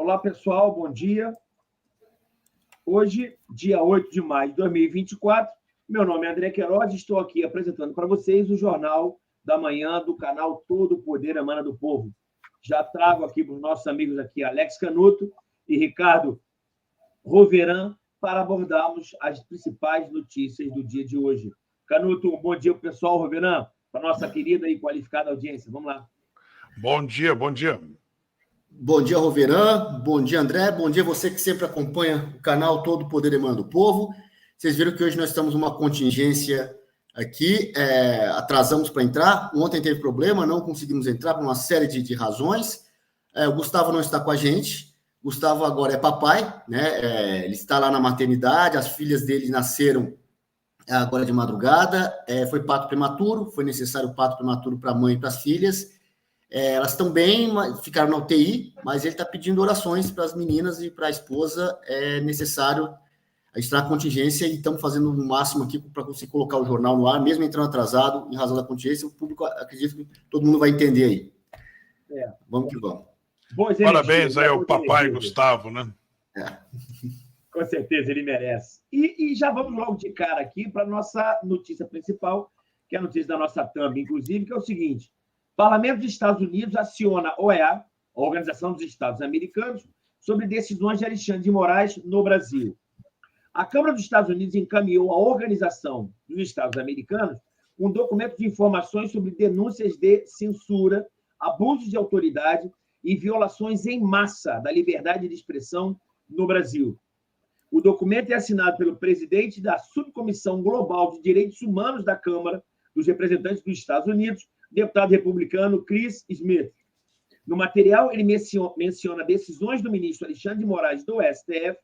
Olá, pessoal, bom dia. Hoje, dia 8 de maio de 2024, meu nome é André Queiroz e estou aqui apresentando para vocês o Jornal da Manhã do canal Todo o Poder Emana do Povo. Já trago aqui para os nossos amigos aqui, Alex Canuto e Ricardo Roveran, para abordarmos as principais notícias do dia de hoje. Canuto, um bom dia para o pessoal, Roveran, para a nossa querida e qualificada audiência. Vamos lá. Bom dia, bom dia. Bom dia, Roveran. Bom dia, André. Bom dia você que sempre acompanha o canal Todo o Poder Emana do Povo. Vocês viram que hoje nós estamos numa contingência aqui, atrasamos para entrar. Ontem teve problema, não conseguimos entrar por uma série de razões. O Gustavo não está com a gente. Gustavo agora é papai, né? Ele está lá na maternidade, as filhas dele nasceram agora de madrugada. Foi parto prematuro, foi necessário parto prematuro para a mãe e para as filhas. Elas estão bem, ficaram na UTI, mas ele está pedindo orações para as meninas e para a esposa. É necessário, a gente está na contingência e estamos fazendo o máximo aqui para conseguir colocar o jornal no ar, mesmo entrando atrasado, em razão da contingência. O público, acredito que todo mundo vai entender aí. Vamos que vamos. Parabéns aí ao papai Gustavo, né? Com certeza, ele merece. E já vamos logo de cara aqui para a nossa notícia principal, que é a notícia da nossa thumb, inclusive, que é o seguinte: Parlamento dos Estados Unidos aciona a OEA, a Organização dos Estados Americanos, sobre decisões de Alexandre de Moraes no Brasil. A Câmara dos Estados Unidos encaminhou à Organização dos Estados Americanos um documento de informações sobre denúncias de censura, abusos de autoridade e violações em massa da liberdade de expressão no Brasil. O documento é assinado pelo presidente da Subcomissão Global de Direitos Humanos da Câmara dos Representantes dos Estados Unidos, deputado republicano Chris Smith. No material, ele menciona decisões do ministro Alexandre de Moraes do STF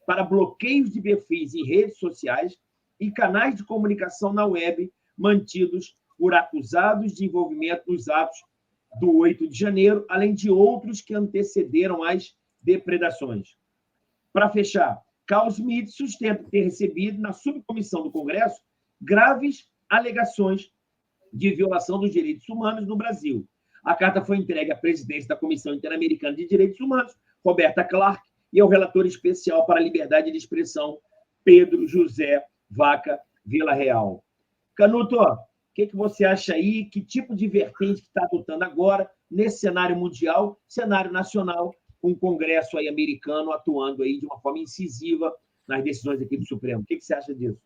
para bloqueios de perfis em redes sociais e canais de comunicação na web mantidos por acusados de envolvimento nos atos do 8 de janeiro, além de outros que antecederam as depredações. Para fechar, Carl Smith sustenta ter recebido na subcomissão do Congresso graves alegações de violação dos direitos humanos no Brasil. A carta foi entregue à presidente da Comissão Interamericana de Direitos Humanos, Roberta Clark, e ao relator especial para a liberdade de expressão, Pedro José Vaca Villarreal. Canuto, o que você acha aí? Que tipo de vertente que está adotando agora nesse cenário mundial, cenário nacional, com o Congresso aí americano atuando aí de uma forma incisiva nas decisões aqui do Supremo? O que você acha disso?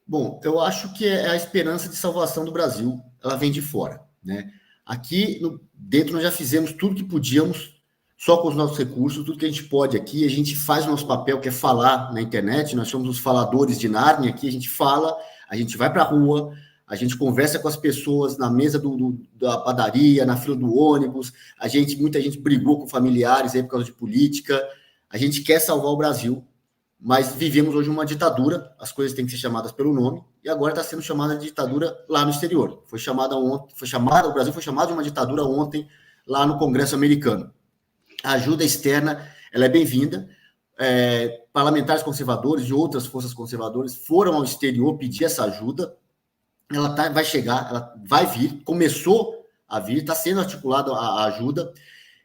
Bom, eu acho que é a esperança de salvação do Brasil, ela vem de fora, né? Aqui dentro nós já fizemos tudo que podíamos, só com os nossos recursos, tudo que a gente pode aqui, a gente faz o nosso papel, que é falar na internet, nós somos os faladores de Nárnia, aqui a gente fala, a gente vai para a rua, a gente conversa com as pessoas na mesa da padaria, na fila do ônibus, muita gente brigou com familiares aí por causa de política, a gente quer salvar o Brasil, mas vivemos hoje uma ditadura, as coisas têm que ser chamadas pelo nome, e agora está sendo chamada de ditadura lá no exterior. O Brasil foi chamado de uma ditadura ontem lá no Congresso americano. A ajuda externa, ela é bem-vinda. Parlamentares conservadores e outras forças conservadoras foram ao exterior pedir essa ajuda. Ela vai chegar, ela vai vir, começou a vir, está sendo articulada a ajuda.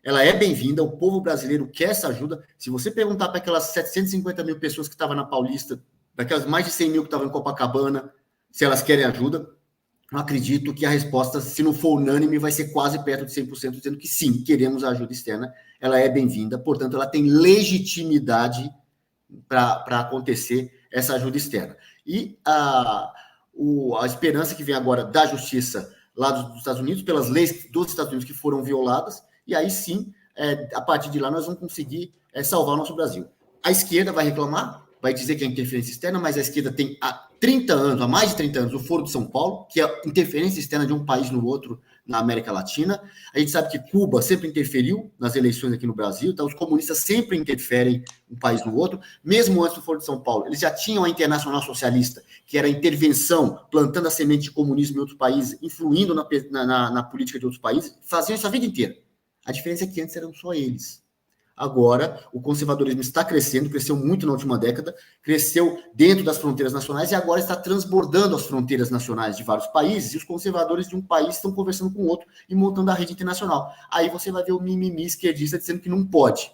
Ela é bem-vinda, o povo brasileiro quer essa ajuda. Se você perguntar para aquelas 750 mil pessoas que estavam na Paulista, daquelas mais de 100 mil que estavam em Copacabana, se elas querem ajuda, eu acredito que a resposta, se não for unânime, vai ser quase perto de 100%, dizendo que sim, queremos a ajuda externa. Ela é bem-vinda, portanto, ela tem legitimidade para acontecer essa ajuda externa. E a esperança que vem agora da justiça lá dos Estados Unidos, pelas leis dos Estados Unidos que foram violadas, e aí sim, a partir de lá, nós vamos conseguir salvar o nosso Brasil. A esquerda vai reclamar, vai dizer que é interferência externa, mas a esquerda tem há mais de 30 anos, o Foro de São Paulo, que é interferência externa de um país no outro na América Latina. A gente sabe que Cuba sempre interferiu nas eleições aqui no Brasil, então os comunistas sempre interferem um país no outro. Mesmo antes do Foro de São Paulo, eles já tinham a Internacional Socialista, que era a intervenção, plantando a semente de comunismo em outros países, influindo na política de outros países, faziam isso a vida inteira. A diferença é que antes eram só eles. Agora, o conservadorismo está crescendo, cresceu muito na última década, cresceu dentro das fronteiras nacionais e agora está transbordando as fronteiras nacionais de vários países, e os conservadores de um país estão conversando com o outro e montando a rede internacional. Aí você vai ver o mimimi esquerdista dizendo que não pode,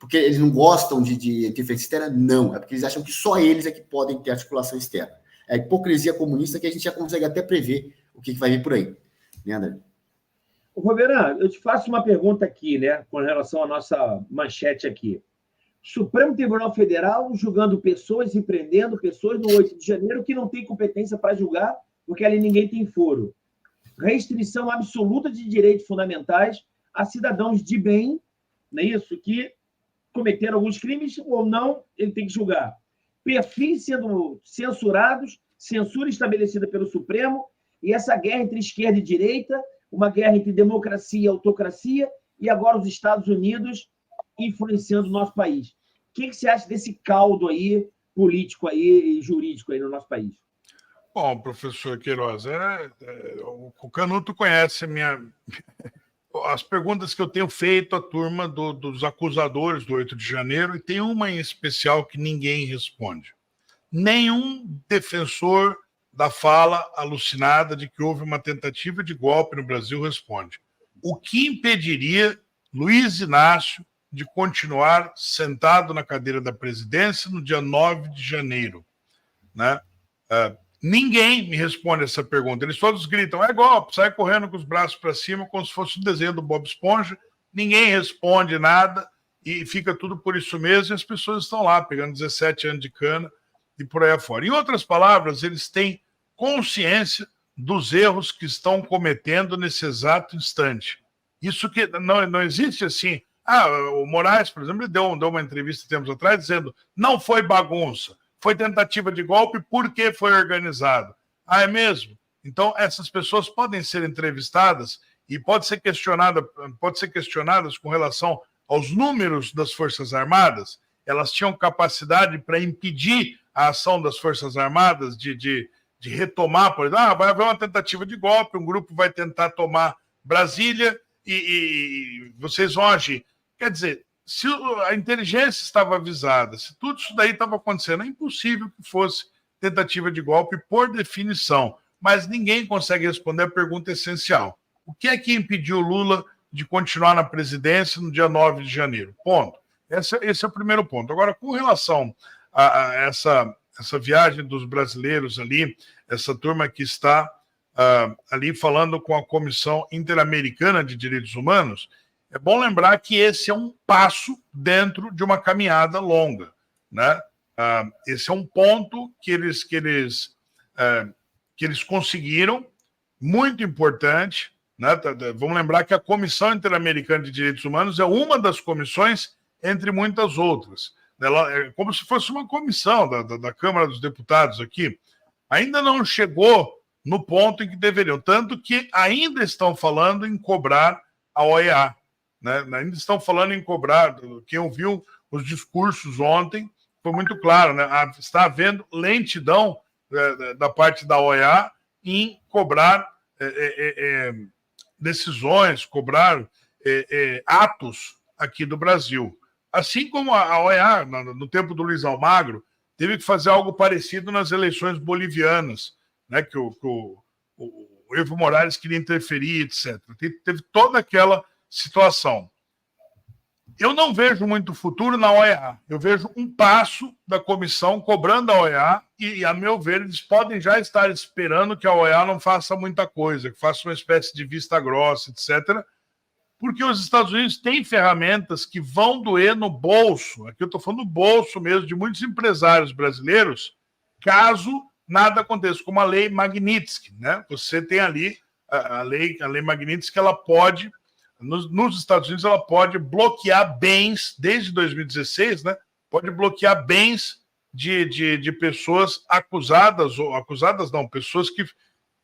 porque eles não gostam de interferência externa? Não, é porque eles acham que só eles é que podem ter articulação externa. É a hipocrisia comunista que a gente já consegue até prever o que vai vir por aí. Né, André? Roberto, eu te faço uma pergunta aqui, né, com relação à nossa manchete aqui. Supremo Tribunal Federal julgando pessoas e prendendo pessoas no 8 de janeiro que não tem competência para julgar, porque ali ninguém tem foro. Restrição absoluta de direitos fundamentais a cidadãos de bem, não é isso? Que cometeram alguns crimes ou não, ele tem que julgar. Perfis sendo censurados, censura estabelecida pelo Supremo, e essa guerra entre esquerda e direita, uma guerra entre democracia e autocracia, e agora os Estados Unidos influenciando o nosso país. O que você acha desse caldo aí, político aí e jurídico aí no nosso país? Bom, professor Queiroz, o Canuto conhece as perguntas que eu tenho feito à turma dos acusadores do 8 de janeiro, e tem uma em especial que ninguém responde. Nenhum defensor da fala alucinada de que houve uma tentativa de golpe no Brasil responde. O que impediria Luiz Inácio de continuar sentado na cadeira da presidência no dia 9 de janeiro? Né? Ninguém me responde essa pergunta. Eles todos gritam, é golpe, sai correndo com os braços para cima, como se fosse o desenho do Bob Esponja. Ninguém responde nada e fica tudo por isso mesmo, e as pessoas estão lá, pegando 17 anos de cana e por aí afora. Em outras palavras, eles têm consciência dos erros que estão cometendo nesse exato instante. Isso que não existe assim. O Moraes, por exemplo, ele deu uma entrevista tempos atrás dizendo não foi bagunça, foi tentativa de golpe porque foi organizado. É mesmo? Então, essas pessoas podem ser entrevistadas e podem ser questionadas com relação aos números das Forças Armadas. Elas tinham capacidade para impedir a ação das Forças Armadas de retomar, por exemplo, vai haver uma tentativa de golpe, um grupo vai tentar tomar Brasília e vocês vão agir. Quer dizer, se a inteligência estava avisada, se tudo isso daí estava acontecendo, é impossível que fosse tentativa de golpe por definição. Mas ninguém consegue responder a pergunta essencial. O que é que impediu Lula de continuar na presidência no dia 9 de janeiro? Ponto. Esse é o primeiro ponto. Agora, com relação a essa viagem dos brasileiros ali, essa turma que está ali falando com a Comissão Interamericana de Direitos Humanos, é bom lembrar que esse é um passo dentro de uma caminhada longa, né? Esse é um ponto que eles conseguiram, muito importante, né? Vamos lembrar que a Comissão Interamericana de Direitos Humanos é uma das comissões entre muitas outras. Ela é como se fosse uma comissão da Câmara dos Deputados aqui. Ainda não chegou no ponto em que deveriam, tanto que ainda estão falando em cobrar a OEA, né? Ainda estão falando em cobrar. Quem ouviu os discursos ontem foi muito claro, né? Está havendo lentidão da parte da OEA em cobrar decisões, cobrar atos aqui do Brasil. Assim como a OEA, no tempo do Luiz Almagro, teve que fazer algo parecido nas eleições bolivianas, né, que o Evo Morales queria interferir, etc. Teve toda aquela situação. Eu não vejo muito futuro na OEA. Eu vejo um passo da comissão cobrando a OEA e, a meu ver, eles podem já estar esperando que a OEA não faça muita coisa, que faça uma espécie de vista grossa, etc., porque os Estados Unidos têm ferramentas que vão doer no bolso, aqui eu estou falando do bolso mesmo, de muitos empresários brasileiros, caso nada aconteça, como a lei Magnitsky, né? Você tem ali a lei Magnitsky, ela pode, nos Estados Unidos, ela pode bloquear bens, desde 2016, né? Pode bloquear bens de pessoas acusadas não, pessoas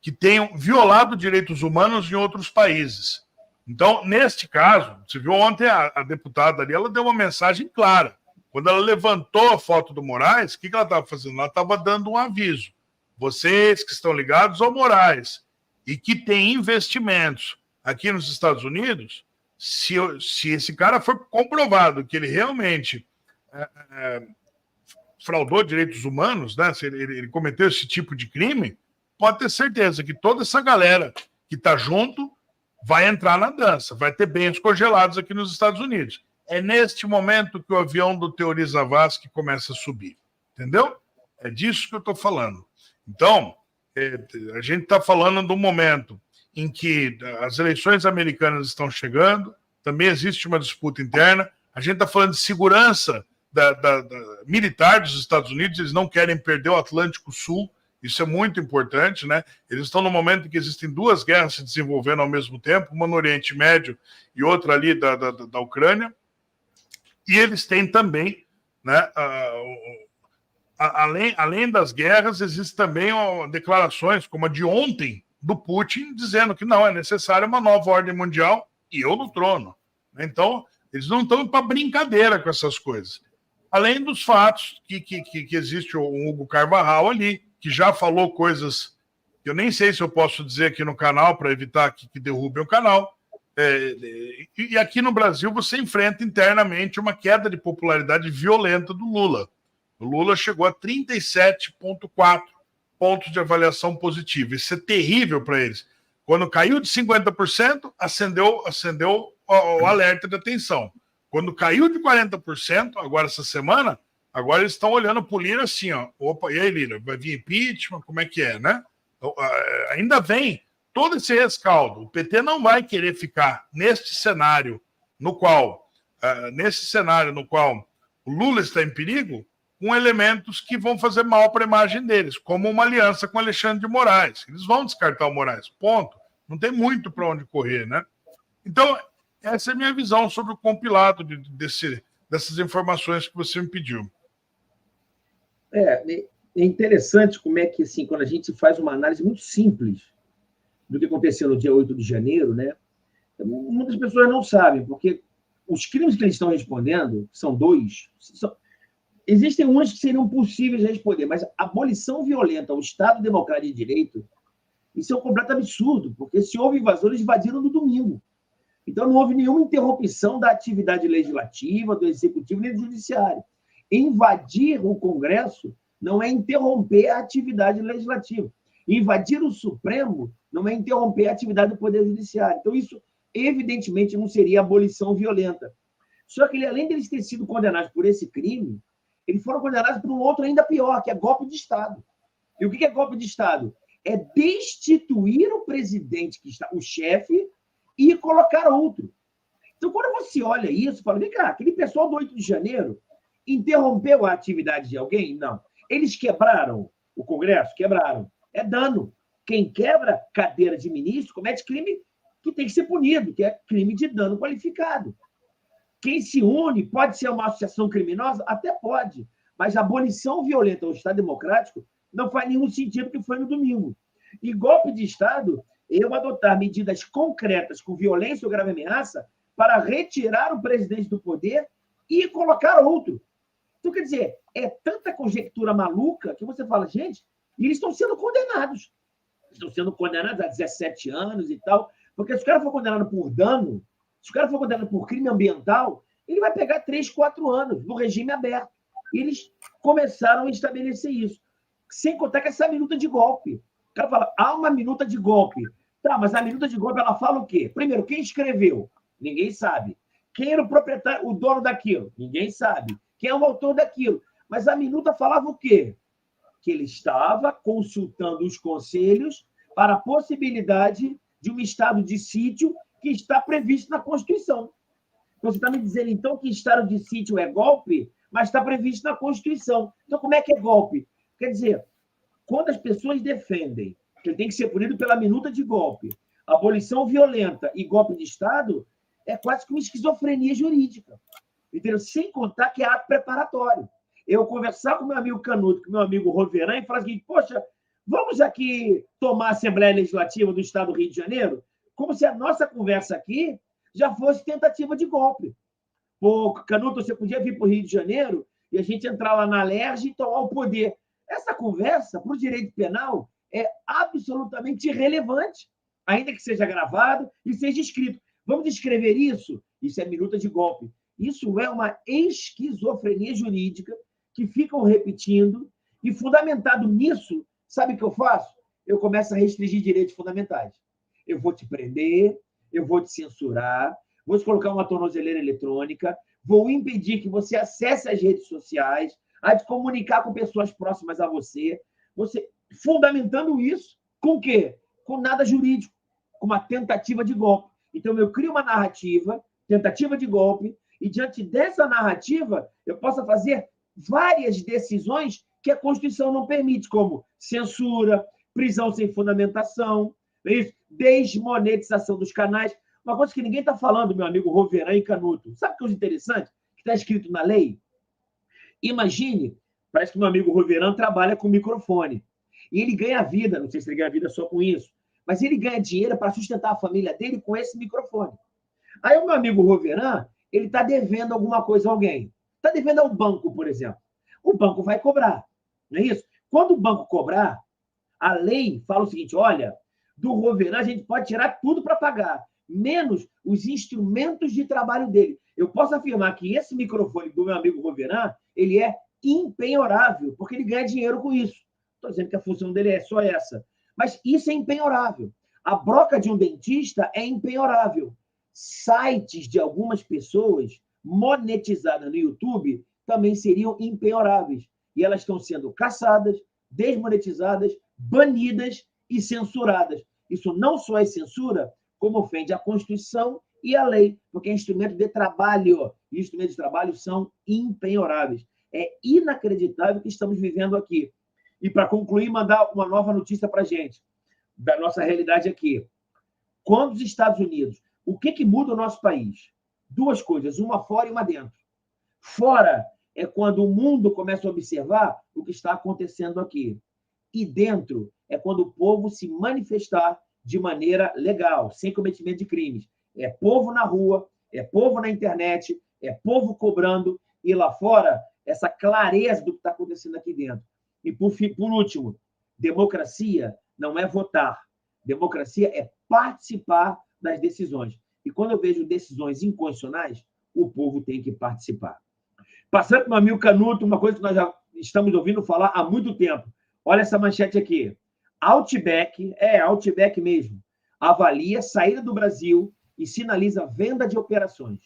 que tenham violado direitos humanos em outros países. Então, neste caso, você viu ontem a deputada ali, ela deu uma mensagem clara. Quando ela levantou a foto do Moraes, o que ela estava fazendo? Ela estava dando um aviso. Vocês que estão ligados ao Moraes e que têm investimentos aqui nos Estados Unidos, se esse cara for comprovado que ele realmente fraudou direitos humanos, né? Se ele cometeu esse tipo de crime, pode ter certeza que toda essa galera que está junto vai entrar na dança, vai ter bens congelados aqui nos Estados Unidos. é neste momento que o avião do Teori Zavascki começa a subir. Entendeu? É disso que eu estou falando. Então, a gente está falando do momento em que as eleições americanas estão chegando, também existe uma disputa interna, a gente está falando de segurança militar dos Estados Unidos, eles não querem perder o Atlântico Sul, isso é muito importante, né? Eles estão no momento em que existem duas guerras se desenvolvendo ao mesmo tempo, uma no Oriente Médio e outra ali da Ucrânia, e eles têm também, né, além das guerras, existem também declarações, como a de ontem, do Putin, dizendo que não, é necessária uma nova ordem mundial e eu no trono. Então, eles não estão para brincadeira com essas coisas. Além dos fatos que existe o Hugo Carvajal ali, que já falou coisas que eu nem sei se eu posso dizer aqui no canal para evitar que derrubem o canal. E aqui no Brasil você enfrenta internamente uma queda de popularidade violenta do Lula. O Lula chegou a 37,4 pontos de avaliação positiva. Isso é terrível para eles. Quando caiu de 50%, acendeu o alerta de atenção. Quando caiu de 40%, agora essa semana, agora eles estão olhando para o Lira assim, ó. Opa, e aí, Lira, vai vir impeachment? Como é que é, né? Então, ainda vem todo esse rescaldo. O PT não vai querer ficar neste cenário no qual o Lula está em perigo, com elementos que vão fazer mal para a imagem deles, como uma aliança com Alexandre de Moraes. Eles vão descartar o Moraes, ponto. Não tem muito para onde correr, né? Então, essa é a minha visão sobre o compilado dessas informações que você me pediu. É interessante como é que, assim, quando a gente faz uma análise muito simples do que aconteceu no dia 8 de janeiro, né? Muitas pessoas não sabem, porque os crimes que eles estão respondendo, são dois, existem uns que seriam possíveis de responder, mas a abolição violenta ao Estado Democrático de Direito, isso é um completo absurdo, porque se houve invasores, eles invadiram no domingo. Então, não houve nenhuma interrupção da atividade legislativa, do executivo, nem do judiciário. Invadir o Congresso não é interromper a atividade legislativa. Invadir o Supremo não é interromper a atividade do Poder Judiciário. Então, isso, evidentemente, não seria abolição violenta. Só que, além deles terem sido condenados por esse crime, eles foram condenados por um outro ainda pior, que é golpe de Estado. E o que é golpe de Estado? É destituir o presidente, que está o chefe, e colocar outro. Então, quando você olha isso, fala, vem cá, aquele pessoal do 8 de janeiro interrompeu a atividade de alguém? Não. Eles quebraram o Congresso? Quebraram. É dano. Quem quebra cadeira de ministro comete crime que tem que ser punido, que é crime de dano qualificado. Quem se une pode ser uma associação criminosa? Até pode. Mas a abolição violenta ao Estado Democrático não faz nenhum sentido, que foi no domingo. E golpe de Estado, eu adotar medidas concretas com violência ou grave ameaça para retirar o presidente do poder e colocar outro. Então, quer dizer, é tanta conjectura maluca que você fala, gente, e eles estão sendo condenados. Estão sendo condenados a 17 anos e tal, porque se o cara for condenado por dano, se o cara for condenado por crime ambiental, ele vai pegar 3, 4 anos no regime aberto. E eles começaram a estabelecer isso. Sem contar que essa minuta de golpe. O cara fala, há uma minuta de golpe. Tá, mas a minuta de golpe, ela fala o quê? Primeiro, quem escreveu? Ninguém sabe. Quem era o proprietário, o dono daquilo? Ninguém sabe. Quem é o autor daquilo? Mas a minuta falava o quê? Que ele estava consultando os conselhos para a possibilidade de um estado de sítio que está previsto na Constituição. Então, você está me dizendo, então, que estado de sítio é golpe, mas está previsto na Constituição. Então, como é que é golpe? Quer dizer, quando as pessoas defendem que ele tem que ser punido pela minuta de golpe, abolição violenta e golpe de Estado, é quase que uma esquizofrenia jurídica. Entendeu? Sem contar que é ato preparatório. Eu conversar com meu amigo Canuto, com meu amigo Roveran, e falar o seguinte, poxa, vamos aqui tomar a Assembleia Legislativa do Estado do Rio de Janeiro, como se a nossa conversa aqui já fosse tentativa de golpe. Pô, Canuto, você podia vir para o Rio de Janeiro e a gente entrar lá na LERJ e tomar o poder. Essa conversa, para o direito penal, é absolutamente irrelevante, ainda que seja gravado e seja escrito. Vamos escrever isso? Isso é minuta de golpe. Isso é uma esquizofrenia jurídica que ficam repetindo, e fundamentado nisso, sabe o que eu faço? Eu começo a restringir direitos fundamentais. Eu vou te prender, eu vou te censurar, vou te colocar uma tornozeleira eletrônica, vou impedir que você acesse as redes sociais, a de comunicar com pessoas próximas a você, fundamentando isso com o quê? Com nada jurídico, com uma tentativa de golpe. Então, eu crio uma narrativa, tentativa de golpe, e diante dessa narrativa, eu posso fazer várias decisões que a Constituição não permite, como censura, prisão sem fundamentação, desmonetização dos canais. Uma coisa que ninguém está falando, meu amigo Roveran e Canuto. Sabe o que é interessante? Que está escrito na lei? Imagine, parece que meu amigo Roveran trabalha com microfone. E ele ganha vida, não sei se ele ganha vida só com isso, mas ele ganha dinheiro para sustentar a família dele com esse microfone. Aí o meu amigo Roveran, ele está devendo alguma coisa a alguém. Está devendo ao banco, por exemplo. O banco vai cobrar, não é isso? Quando o banco cobrar, a lei fala o seguinte, olha, do Roveran a gente pode tirar tudo para pagar, menos os instrumentos de trabalho dele. Eu posso afirmar que esse microfone do meu amigo Roveran, ele é impenhorável, porque ele ganha dinheiro com isso. Estou dizendo que a função dele é só essa. Mas isso é impenhorável. A broca de um dentista é impenhorável. Sites de algumas pessoas monetizadas no YouTube também seriam impenhoráveis. E elas estão sendo caçadas, desmonetizadas, banidas e censuradas. Isso não só é censura, como ofende a Constituição e a lei, porque é instrumento de trabalho. E instrumentos de trabalho são impenhoráveis. É inacreditável o que estamos vivendo aqui. E, para concluir, mandar uma nova notícia para a gente, da nossa realidade aqui. Quando os Estados Unidos... O que muda o nosso país? Duas coisas, uma fora e uma dentro. Fora é quando o mundo começa a observar o que está acontecendo aqui. E dentro é quando o povo se manifestar de maneira legal, sem cometimento de crimes. É povo na rua, é povo na internet, é povo cobrando, e lá fora, essa clareza do que está acontecendo aqui dentro. E, por último, democracia não é votar. Democracia é participar das decisões. E quando eu vejo decisões inconstitucionais, o povo tem que participar. Passando para o meu amigo Canuto, uma coisa que nós já estamos ouvindo falar há muito tempo. Olha essa manchete aqui. Outback mesmo, avalia saída do Brasil e sinaliza venda de operações.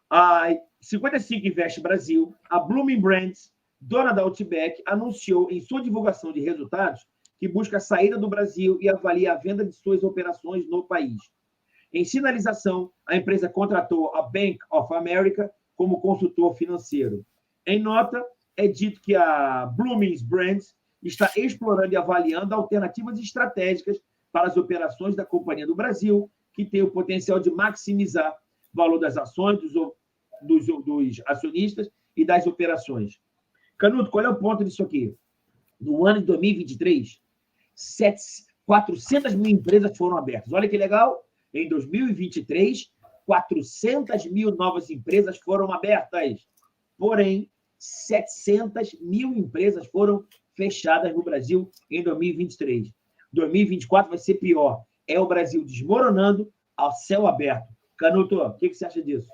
A 55 Invest Brasil, a Bloomin' Brands, dona da Outback, anunciou em sua divulgação de resultados que busca a saída do Brasil e avalia a venda de suas operações no país. Em sinalização, a empresa contratou a Bank of America como consultor financeiro. Em nota, é dito que a Bloomin' Brands está explorando e avaliando alternativas estratégicas para as operações da Companhia do Brasil, que tem o potencial de maximizar o valor das ações dos acionistas e das operações. Canuto, qual é o ponto disso aqui? No ano de 2023, 400 mil empresas foram abertas. Olha que legal! Em 2023, 400 mil novas empresas foram abertas. Porém, 700 mil empresas foram fechadas no Brasil em 2023. 2024 vai ser pior. É o Brasil desmoronando ao céu aberto. Canuto, o que você acha disso?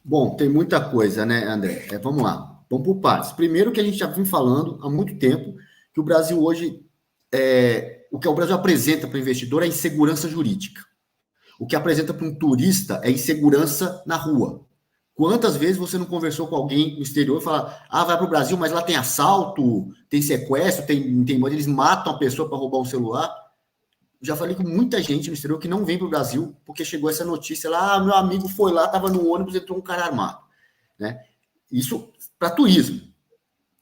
Bom, tem muita coisa, né, André? Vamos lá. Vamos por partes. Primeiro que a gente já vem falando há muito tempo que o Brasil hoje, o que o Brasil apresenta para o investidor é insegurança jurídica. O que apresenta para um turista é insegurança na rua. Quantas vezes você não conversou com alguém no exterior e fala, vai para o Brasil, mas lá tem assalto, tem sequestro, eles matam a pessoa para roubar um celular. Já falei com muita gente no exterior que não vem para o Brasil porque chegou essa notícia lá, meu amigo foi lá, estava no ônibus, entrou um cara armado. Né? Isso para turismo.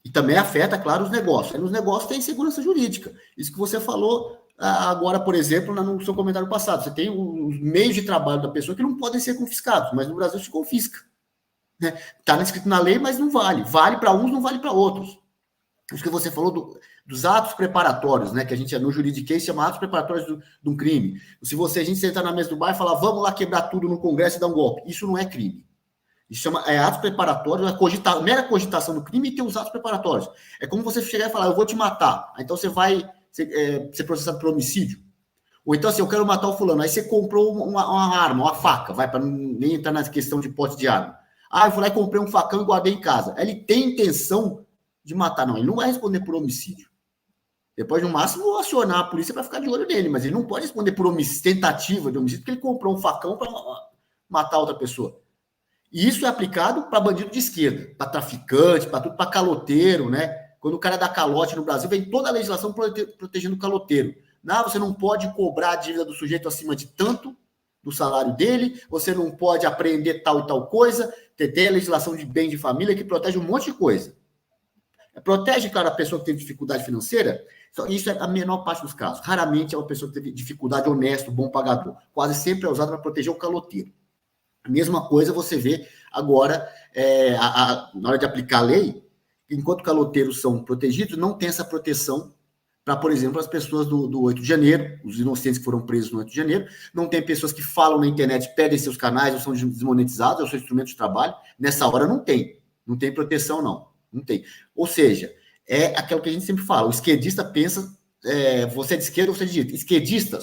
E também afeta, claro, os negócios. Aí nos negócios tem segurança jurídica. Isso que você falou agora, por exemplo, no seu comentário passado. Você tem os meios de trabalho da pessoa que não podem ser confiscados, mas no Brasil se confisca. Está escrito na lei, mas não vale. Vale para uns, não vale para outros. Isso que você falou dos atos preparatórios, né? Que a gente no juridiquês chama atos preparatórios de um crime. Se a gente sentar na mesa do bar e falar, vamos lá quebrar tudo no Congresso e dar um golpe, isso não é crime. Isso chama atos preparatórios, mera cogitação do crime e tem os atos preparatórios. É como você chegar e falar, eu vou te matar. Então você vai ser processado por homicídio. Ou então assim, eu quero matar o fulano. Aí você comprou uma arma, uma faca, vai para nem entrar na questão de posse de arma. Eu fui lá e comprei um facão e guardei em casa. Ele tem intenção de matar. Não, ele não vai responder por homicídio. Depois, no máximo, acionar a polícia para ficar de olho nele, mas ele não pode responder por tentativa de homicídio porque ele comprou um facão matar outra pessoa. E isso é aplicado para bandido de esquerda, para traficante, para tudo, para caloteiro, né? Quando o cara dá calote no Brasil, vem toda a legislação protegendo o caloteiro. Não, você não pode cobrar a dívida do sujeito acima de tanto do salário dele, você não pode apreender tal e tal coisa, tem a legislação de bem de família que protege um monte de coisa. Protege, claro, a pessoa que tem dificuldade financeira, isso é a menor parte dos casos. Raramente é uma pessoa que tem dificuldade, honesto, bom pagador. Quase sempre é usado para proteger o caloteiro. A mesma coisa você vê agora, na hora de aplicar a lei, enquanto caloteiros são protegidos, não tem essa proteção para, por exemplo, as pessoas do 8 de janeiro, os inocentes que foram presos no 8 de janeiro, não tem pessoas que falam na internet, perdem seus canais ou são desmonetizados, é o seu instrumento de trabalho. Nessa hora não tem proteção, não tem. Ou seja, é aquilo que a gente sempre fala, o esquerdista pensa, você é de esquerda ou você é de direita. Esquerdista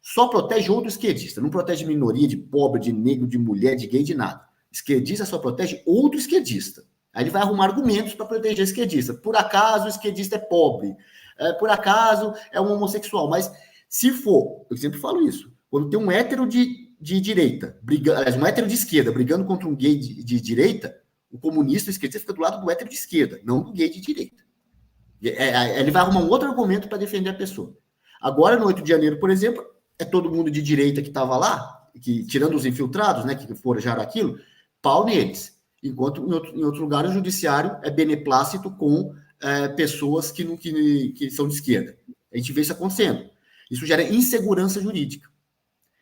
só protege outro esquerdista, não protege minoria, de pobre, de negro, de mulher, de gay, de nada. Esquerdista só protege outro esquerdista. Aí ele vai arrumar argumentos para proteger o esquerdista. Por acaso o esquerdista é pobre, por acaso é um homossexual, mas se for, eu sempre falo isso, quando tem um hétero de direita, um hétero de esquerda brigando contra um gay de direita, o comunista, o esquerdista fica do lado do hétero de esquerda, não do gay de direita. Ele vai arrumar um outro argumento para defender a pessoa. Agora, no 8 de janeiro, por exemplo, é todo mundo de direita que estava lá, que, tirando os infiltrados, né, que forjaram aquilo, pau neles. Enquanto em outro lugar o judiciário é beneplácito com pessoas que são de esquerda. A gente vê isso acontecendo. Isso gera insegurança jurídica.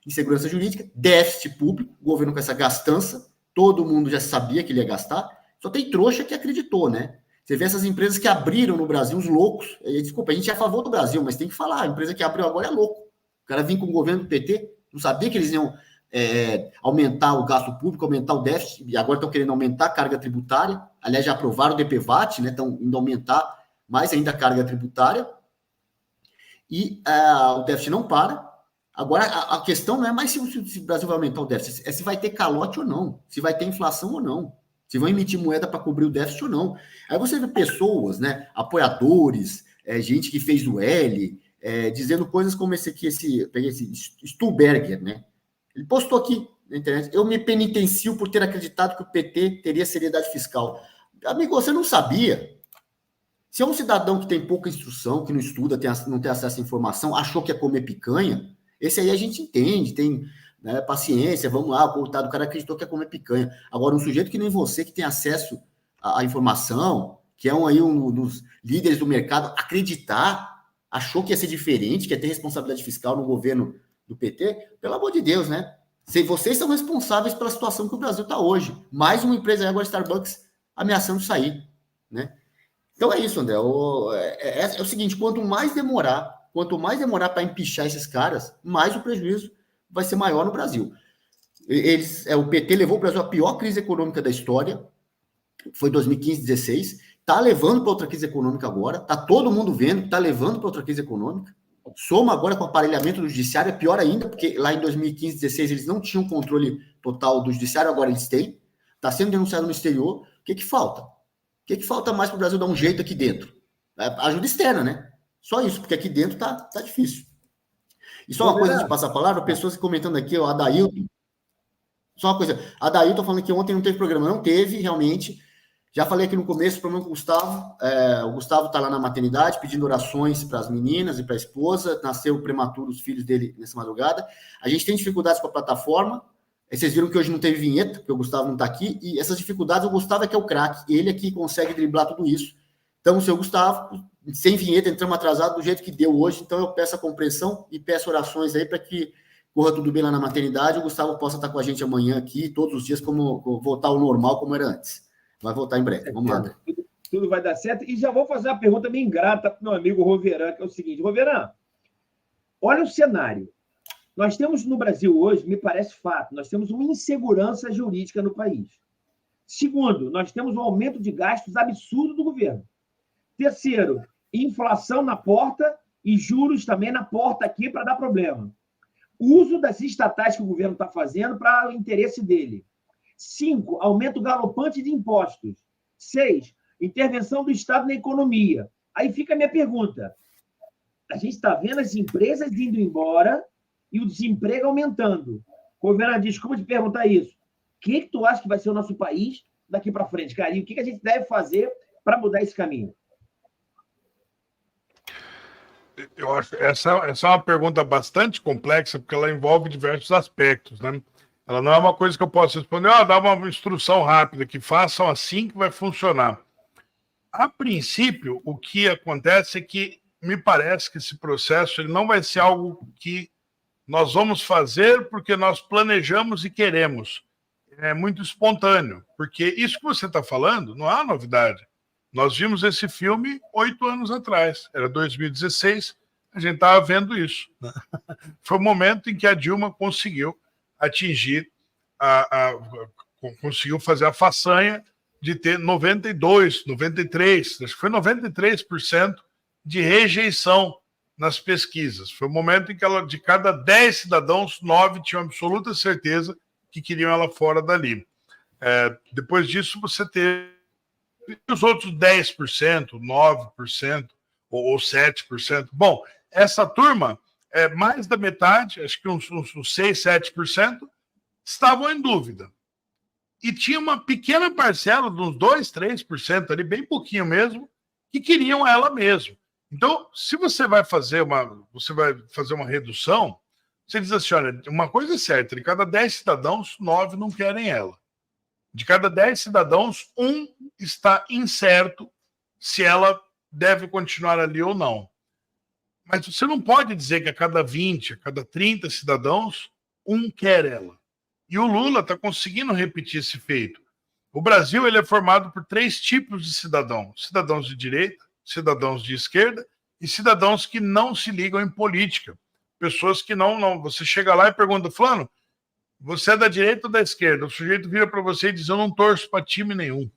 Insegurança jurídica, déficit público, o governo com essa gastança, todo mundo já sabia que ele ia gastar, só tem trouxa que acreditou, né? Você vê essas empresas que abriram no Brasil, os loucos, desculpa, a gente é a favor do Brasil, mas tem que falar, a empresa que abriu agora é louco. O cara vinha com o governo do PT, não sabia que eles iam aumentar o gasto público, aumentar o déficit, e agora estão querendo aumentar a carga tributária, aliás, já aprovaram o DPVAT, né, estão indo aumentar mais ainda a carga tributária, e o déficit não para. Agora, a questão não é mais se o Brasil vai aumentar o déficit, é se vai ter calote ou não, se vai ter inflação ou não, se vão emitir moeda para cobrir o déficit ou não. Aí você vê pessoas, né, apoiadores, gente que fez o L, dizendo coisas como peguei esse Stuhlberger, né? Ele postou aqui na internet, eu me penitencio por ter acreditado que o PT teria seriedade fiscal. Amigo, você não sabia? Se é um cidadão que tem pouca instrução, que não estuda, não tem acesso à informação, achou que ia comer picanha, esse aí a gente entende, tem, né, paciência, vamos lá, coitado, o cara acreditou que ia comer picanha. Agora, um sujeito que nem você, que tem acesso à informação, que é um dos líderes do mercado, achou que ia ser diferente, que ia ter responsabilidade fiscal no governo do PT, pelo amor de Deus, né? Vocês são responsáveis pela situação que o Brasil está hoje. Mais uma empresa aí, agora Starbucks, ameaçando sair, né? Então é isso, André. É o seguinte, quanto mais demorar para empichar esses caras, mais o prejuízo vai ser maior no Brasil. O PT levou o Brasil à pior crise econômica da história, foi 2015, 16, está levando para outra crise econômica agora, está todo mundo vendo que está levando para outra crise econômica. Soma agora com o aparelhamento do judiciário, é pior ainda, porque lá em 2015, 16 eles não tinham controle total do judiciário, agora eles têm. Está sendo denunciado no exterior. O que falta? O que falta mais para o Brasil dar um jeito aqui dentro? Ajuda externa, né? Só isso, porque aqui dentro tá difícil. E só uma coisa antes de passar a palavra, pessoas comentando aqui, o Adailton. Só uma coisa, a Adailton falando que ontem não teve programa. Não teve, realmente. Já falei aqui no começo, o problema com o Gustavo. O Gustavo está lá na maternidade pedindo orações para as meninas e para a esposa. Nasceu prematuro os filhos dele nessa madrugada. A gente tem dificuldades com a plataforma. Vocês viram que hoje não teve vinheta, porque o Gustavo não está aqui. E essas dificuldades, o Gustavo é que é o craque. Ele é que consegue driblar tudo isso. Então, o seu Gustavo, sem vinheta, entramos atrasado do jeito que deu hoje. Então, eu peço a compreensão e peço orações aí para que corra tudo bem lá na maternidade. O Gustavo possa estar com a gente amanhã aqui, todos os dias, como voltar ao normal, como era antes. Vai voltar em breve. Vamos lá, André. Tudo vai dar certo. E já vou fazer uma pergunta bem ingrata para o meu amigo Roveran, que é o seguinte. Roveran, olha o cenário. Nós temos no Brasil hoje, me parece fato, nós temos uma insegurança jurídica no país. Segundo, nós temos um aumento de gastos absurdo do governo. Terceiro, inflação na porta e juros também na porta aqui para dar problema. Uso das estatais que o governo está fazendo para o interesse dele. 5, aumento galopante de impostos. 6, intervenção do Estado na economia. Aí fica a minha pergunta. A gente está vendo as empresas indo embora e o desemprego aumentando. Governador, desculpa te perguntar isso. O que tu acha que vai ser o nosso país daqui para frente, cara? E o que a gente deve fazer para mudar esse caminho? Eu acho essa é uma pergunta bastante complexa, porque ela envolve diversos aspectos, né? Ela não é uma coisa que eu possa responder, dá uma instrução rápida, que façam assim que vai funcionar. A princípio, o que acontece é que me parece que esse processo ele não vai ser algo que nós vamos fazer porque nós planejamos e queremos. É muito espontâneo, porque isso que você está falando não é uma novidade. Nós vimos esse filme 8 anos atrás, era 2016, a gente estava vendo isso. Né? Foi o momento em que a Dilma conseguiu atingir, conseguiu fazer a façanha de ter 92, 93, acho que foi 93% de rejeição nas pesquisas. Foi o momento em que ela, de cada 10 cidadãos, 9 tinham absoluta certeza que queriam ela fora dali. Depois disso, você teve os outros 10%, 9% ou 7%. Bom, essa turma, mais da metade, acho que uns 6, 7%, estavam em dúvida. E tinha uma pequena parcela, de uns 2, 3% ali, bem pouquinho mesmo, que queriam ela mesmo. Então, se você vai fazer uma redução, você diz assim, olha, uma coisa é certa, de cada 10 cidadãos, 9 não querem ela. De cada 10 cidadãos, 1 está incerto se ela deve continuar ali ou não. Mas você não pode dizer que a cada 20, a cada 30 cidadãos, 1 quer ela. E o Lula está conseguindo repetir esse feito. O Brasil ele é formado por 3 tipos de cidadãos. Cidadãos de direita, cidadãos de esquerda e cidadãos que não se ligam em política. Pessoas que não... Você chega lá e pergunta, fulano, você é da direita ou da esquerda? O sujeito vira para você e diz, eu não torço para time nenhum.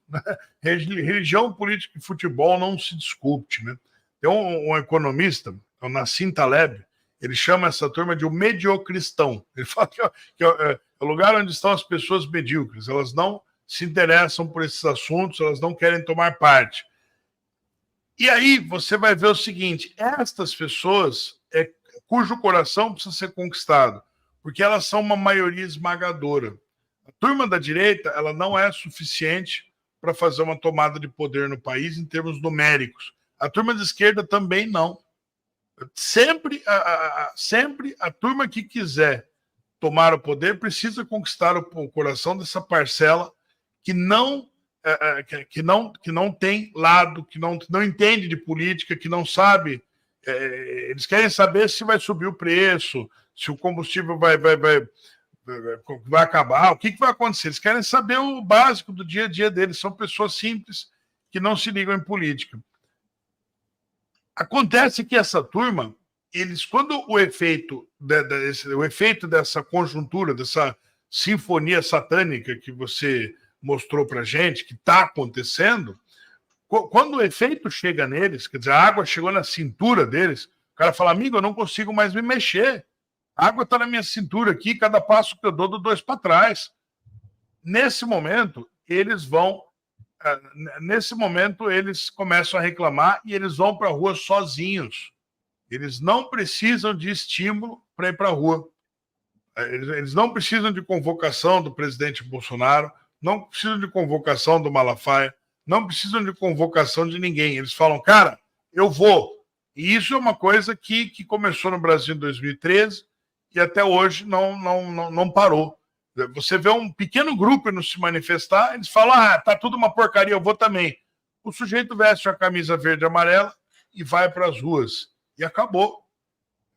Religião, política e futebol não se discute. Né? Tem um economista, o Nassim Taleb, ele chama essa turma de o mediocristão. Ele fala que é o lugar onde estão as pessoas medíocres. Elas não se interessam por esses assuntos, elas não querem tomar parte. E aí você vai ver o seguinte, estas pessoas cujo coração precisa ser conquistado, porque elas são uma maioria esmagadora. A turma da direita ela não é suficiente para fazer uma tomada de poder no país em termos numéricos. A turma da esquerda também não. Sempre a turma que quiser tomar o poder precisa conquistar o coração dessa parcela que não tem lado, que não entende de política, que não sabe. Eles querem saber se vai subir o preço, se o combustível vai acabar, o que vai acontecer. Eles querem saber o básico do dia a dia deles. São pessoas simples que não se ligam em política. Acontece que essa turma, quando o efeito dessa conjuntura, dessa sinfonia satânica que você mostrou para a gente, que está acontecendo, quando o efeito chega neles, quer dizer, a água chegou na cintura deles, o cara fala, amigo, eu não consigo mais me mexer. A água está na minha cintura aqui, cada passo que eu dou 2 para trás. Nesse momento, eles começam a reclamar e eles vão para a rua sozinhos. Eles não precisam de estímulo para ir para a rua. Eles não precisam de convocação do presidente Bolsonaro, não precisam de convocação do Malafaia, não precisam de convocação de ninguém. Eles falam, cara, eu vou. E isso é uma coisa que começou no Brasil em 2013 e até hoje não parou. Você vê um pequeno grupo não se manifestar, eles falam, tá tudo uma porcaria, eu vou também. O sujeito veste uma camisa verde e amarela e vai para as ruas. E acabou.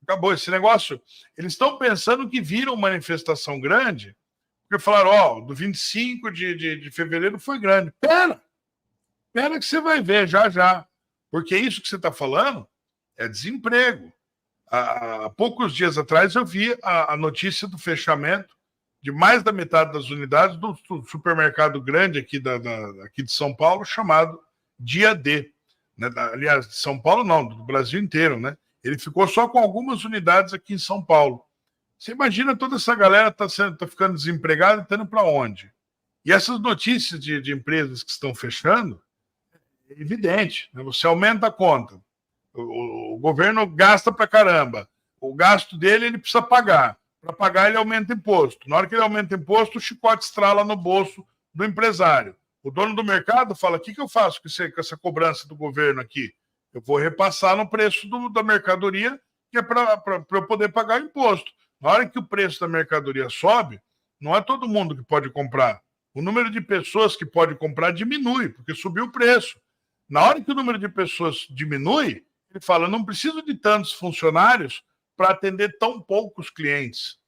Acabou esse negócio. Eles estão pensando que viram manifestação grande, porque falaram, do 25 de fevereiro foi grande. Pera que você vai ver já. Porque isso que você está falando é desemprego. Há poucos dias atrás eu vi a notícia do fechamento de mais da metade das unidades do supermercado grande aqui de São Paulo, chamado Dia D. Né? Aliás, de São Paulo não, do Brasil inteiro, né? Ele ficou só com algumas unidades aqui em São Paulo. Você imagina toda essa galera tá ficando desempregada e estando para onde? E essas notícias de empresas que estão fechando, é evidente, né? Você aumenta a conta, o governo gasta para caramba, o gasto dele ele precisa pagar. Para pagar, ele aumenta imposto. Na hora que ele aumenta imposto, o chicote estrala no bolso do empresário. O dono do mercado fala, o que eu faço com essa cobrança do governo aqui? Eu vou repassar no preço da mercadoria, que é para eu poder pagar o imposto. Na hora que o preço da mercadoria sobe, não é todo mundo que pode comprar. O número de pessoas que pode comprar diminui, porque subiu o preço. Na hora que o número de pessoas diminui, ele fala, não preciso de tantos funcionários para atender tão poucos clientes.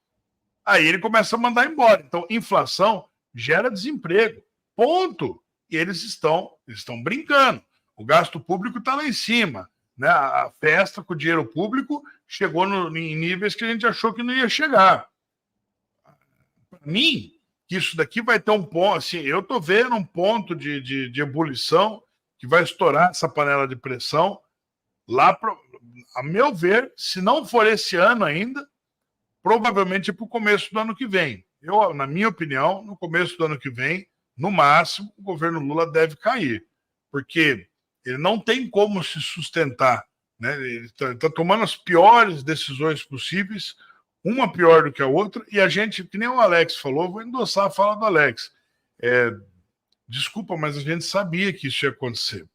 Aí ele começa a mandar embora. Então, inflação gera desemprego. Ponto. E eles estão brincando. O gasto público está lá em cima. Né? A festa com o dinheiro público chegou em níveis que a gente achou que não ia chegar. Para mim, que isso daqui vai ter um ponto, assim, eu estou vendo um ponto de ebulição que vai estourar essa panela de pressão lá, a meu ver, se não for esse ano ainda, provavelmente para o começo do ano que vem. Eu, na minha opinião, no começo do ano que vem, no máximo, o governo Lula deve cair, porque ele não tem como se sustentar, né? Ele está tomando as piores decisões possíveis, uma pior do que a outra, e a gente, que nem o Alex falou, vou endossar a fala do Alex. Desculpa, mas a gente sabia que isso ia acontecer.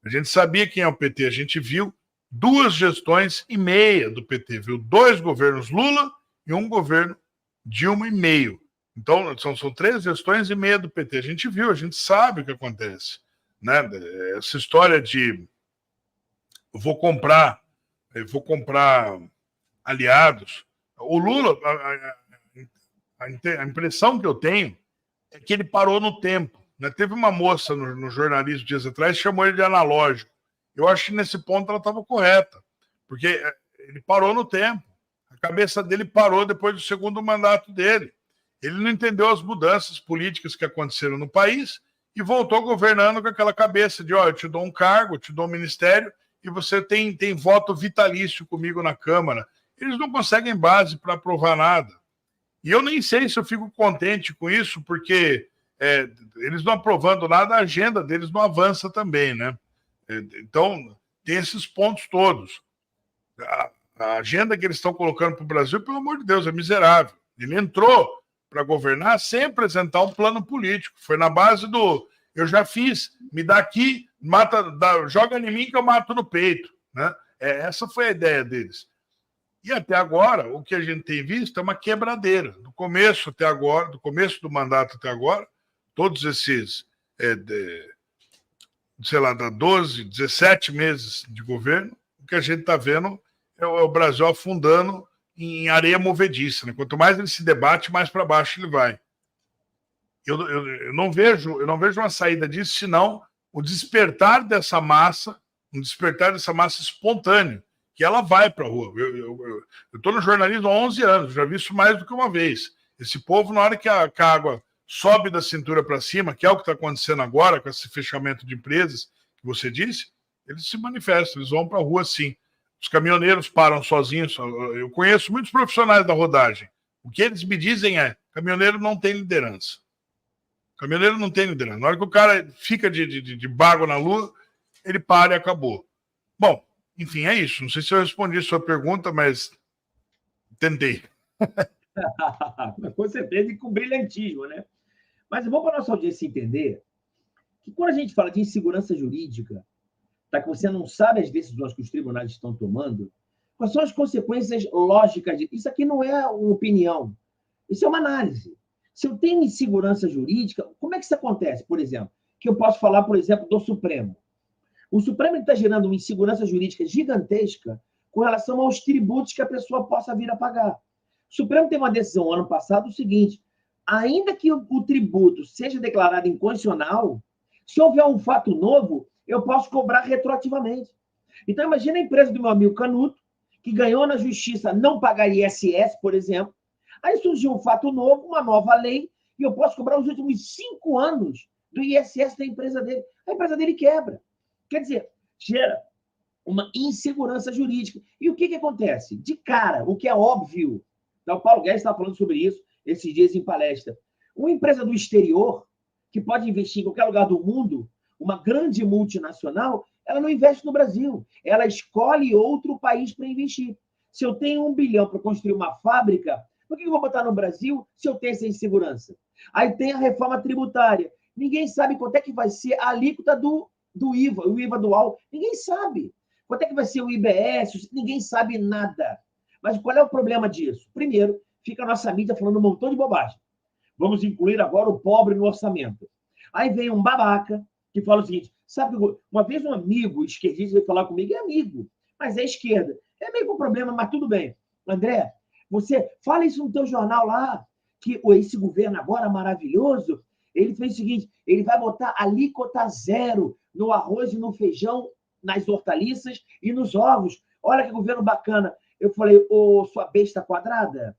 A gente sabia quem é o PT, a gente viu 2 gestões e meia do PT, viu 2 governos Lula e um governo Dilma e meio. Então, são 3 gestões e meia do PT. A gente viu, a gente sabe o que acontece. Né? Essa história de eu vou comprar aliados. O Lula, a impressão que eu tenho é que ele parou no tempo. Né? Teve uma moça no jornalismo dias atrás que chamou ele de analógico. Eu acho que nesse ponto ela estava correta, porque ele parou no tempo. A cabeça dele parou depois do segundo mandato dele. Ele não entendeu as mudanças políticas que aconteceram no país e voltou governando com aquela cabeça de, eu te dou um cargo, eu te dou um ministério e você tem voto vitalício comigo na Câmara. Eles não conseguem base para aprovar nada. E eu nem sei se eu fico contente com isso, porque eles não aprovando nada, a agenda deles não avança também, né? Então, tem esses pontos todos. A agenda que eles estão colocando para o Brasil, pelo amor de Deus, é miserável. Ele entrou para governar sem apresentar um plano político. Foi na base do eu já fiz, me dá aqui, joga em mim que eu mato no peito. Né? Essa foi a ideia deles. E até agora, o que a gente tem visto é uma quebradeira. Do começo até agora, do começo do mandato até agora, todos esses, sei lá, 12, 17 meses de governo, o que a gente está vendo é o Brasil afundando em areia movediça. Né? Quanto mais ele se debate, mais para baixo ele vai. Eu não vejo uma saída disso, senão o despertar dessa massa, espontâneo, que ela vai para a rua. Eu estou no jornalismo há 11 anos, já vi isso mais do que uma vez. Esse povo, na hora que a água sobe da cintura para cima, que é o que está acontecendo agora com esse fechamento de empresas que você disse, eles se manifestam, eles vão para a rua sim. Os caminhoneiros param sozinhos. Eu conheço muitos profissionais da rodagem. O que eles me dizem é: caminhoneiro não tem liderança. Caminhoneiro não tem liderança. Na hora que o cara fica de bago na lua, ele para e acabou. Bom, enfim, é isso. Não sei se eu respondi a sua pergunta, mas tentei. Com certeza, e com brilhantismo, né? Mas é bom para a nossa audiência entender que quando a gente fala de insegurança jurídica, tá, que você não sabe as decisões que os tribunais estão tomando, quais são as consequências lógicas disso? Isso aqui não é uma opinião, isso é uma análise. Se eu tenho insegurança jurídica, como é que isso acontece, por exemplo? Que eu posso falar, por exemplo, do Supremo. O Supremo está gerando uma insegurança jurídica gigantesca com relação aos tributos que a pessoa possa vir a pagar. O Supremo teve uma decisão ano passado o seguinte: ainda que o tributo seja declarado inconstitucional, se houver um fato novo, eu posso cobrar retroativamente. Então, imagina a empresa do meu amigo Canuto, que ganhou na justiça não pagar ISS, por exemplo. Aí surgiu um fato novo, uma nova lei, e eu posso cobrar os últimos 5 anos do ISS da empresa dele. A empresa dele quebra. Quer dizer, gera uma insegurança jurídica. E o que acontece? De cara, o que é óbvio, então, o Paulo Guedes estava falando sobre isso esses dias em palestra. Uma empresa do exterior, que pode investir em qualquer lugar do mundo, uma grande multinacional, ela não investe no Brasil. Ela escolhe outro país para investir. Se eu tenho 1 bilhão para construir uma fábrica Por que eu vou botar no Brasil se eu tenho essa insegurança? Aí tem a reforma tributária. Ninguém sabe quanto é que vai ser a alíquota do IVA, o IVA dual. Ninguém sabe. Quanto é que vai ser o IBS? Ninguém sabe nada. Mas qual é o problema disso? Primeiro, fica a nossa mídia falando um montão de bobagem. Vamos incluir agora o pobre no orçamento. Aí vem um babaca que fala o seguinte, sabe, uma vez um amigo esquerdista veio falar comigo, é amigo, mas é esquerda. É meio que um problema, mas tudo bem. André, você fala isso no teu jornal lá, que esse governo agora maravilhoso, ele fez o seguinte, ele vai botar alíquota zero no arroz e no feijão, nas hortaliças e nos ovos. Olha que governo bacana. Eu falei, ô, sua besta quadrada,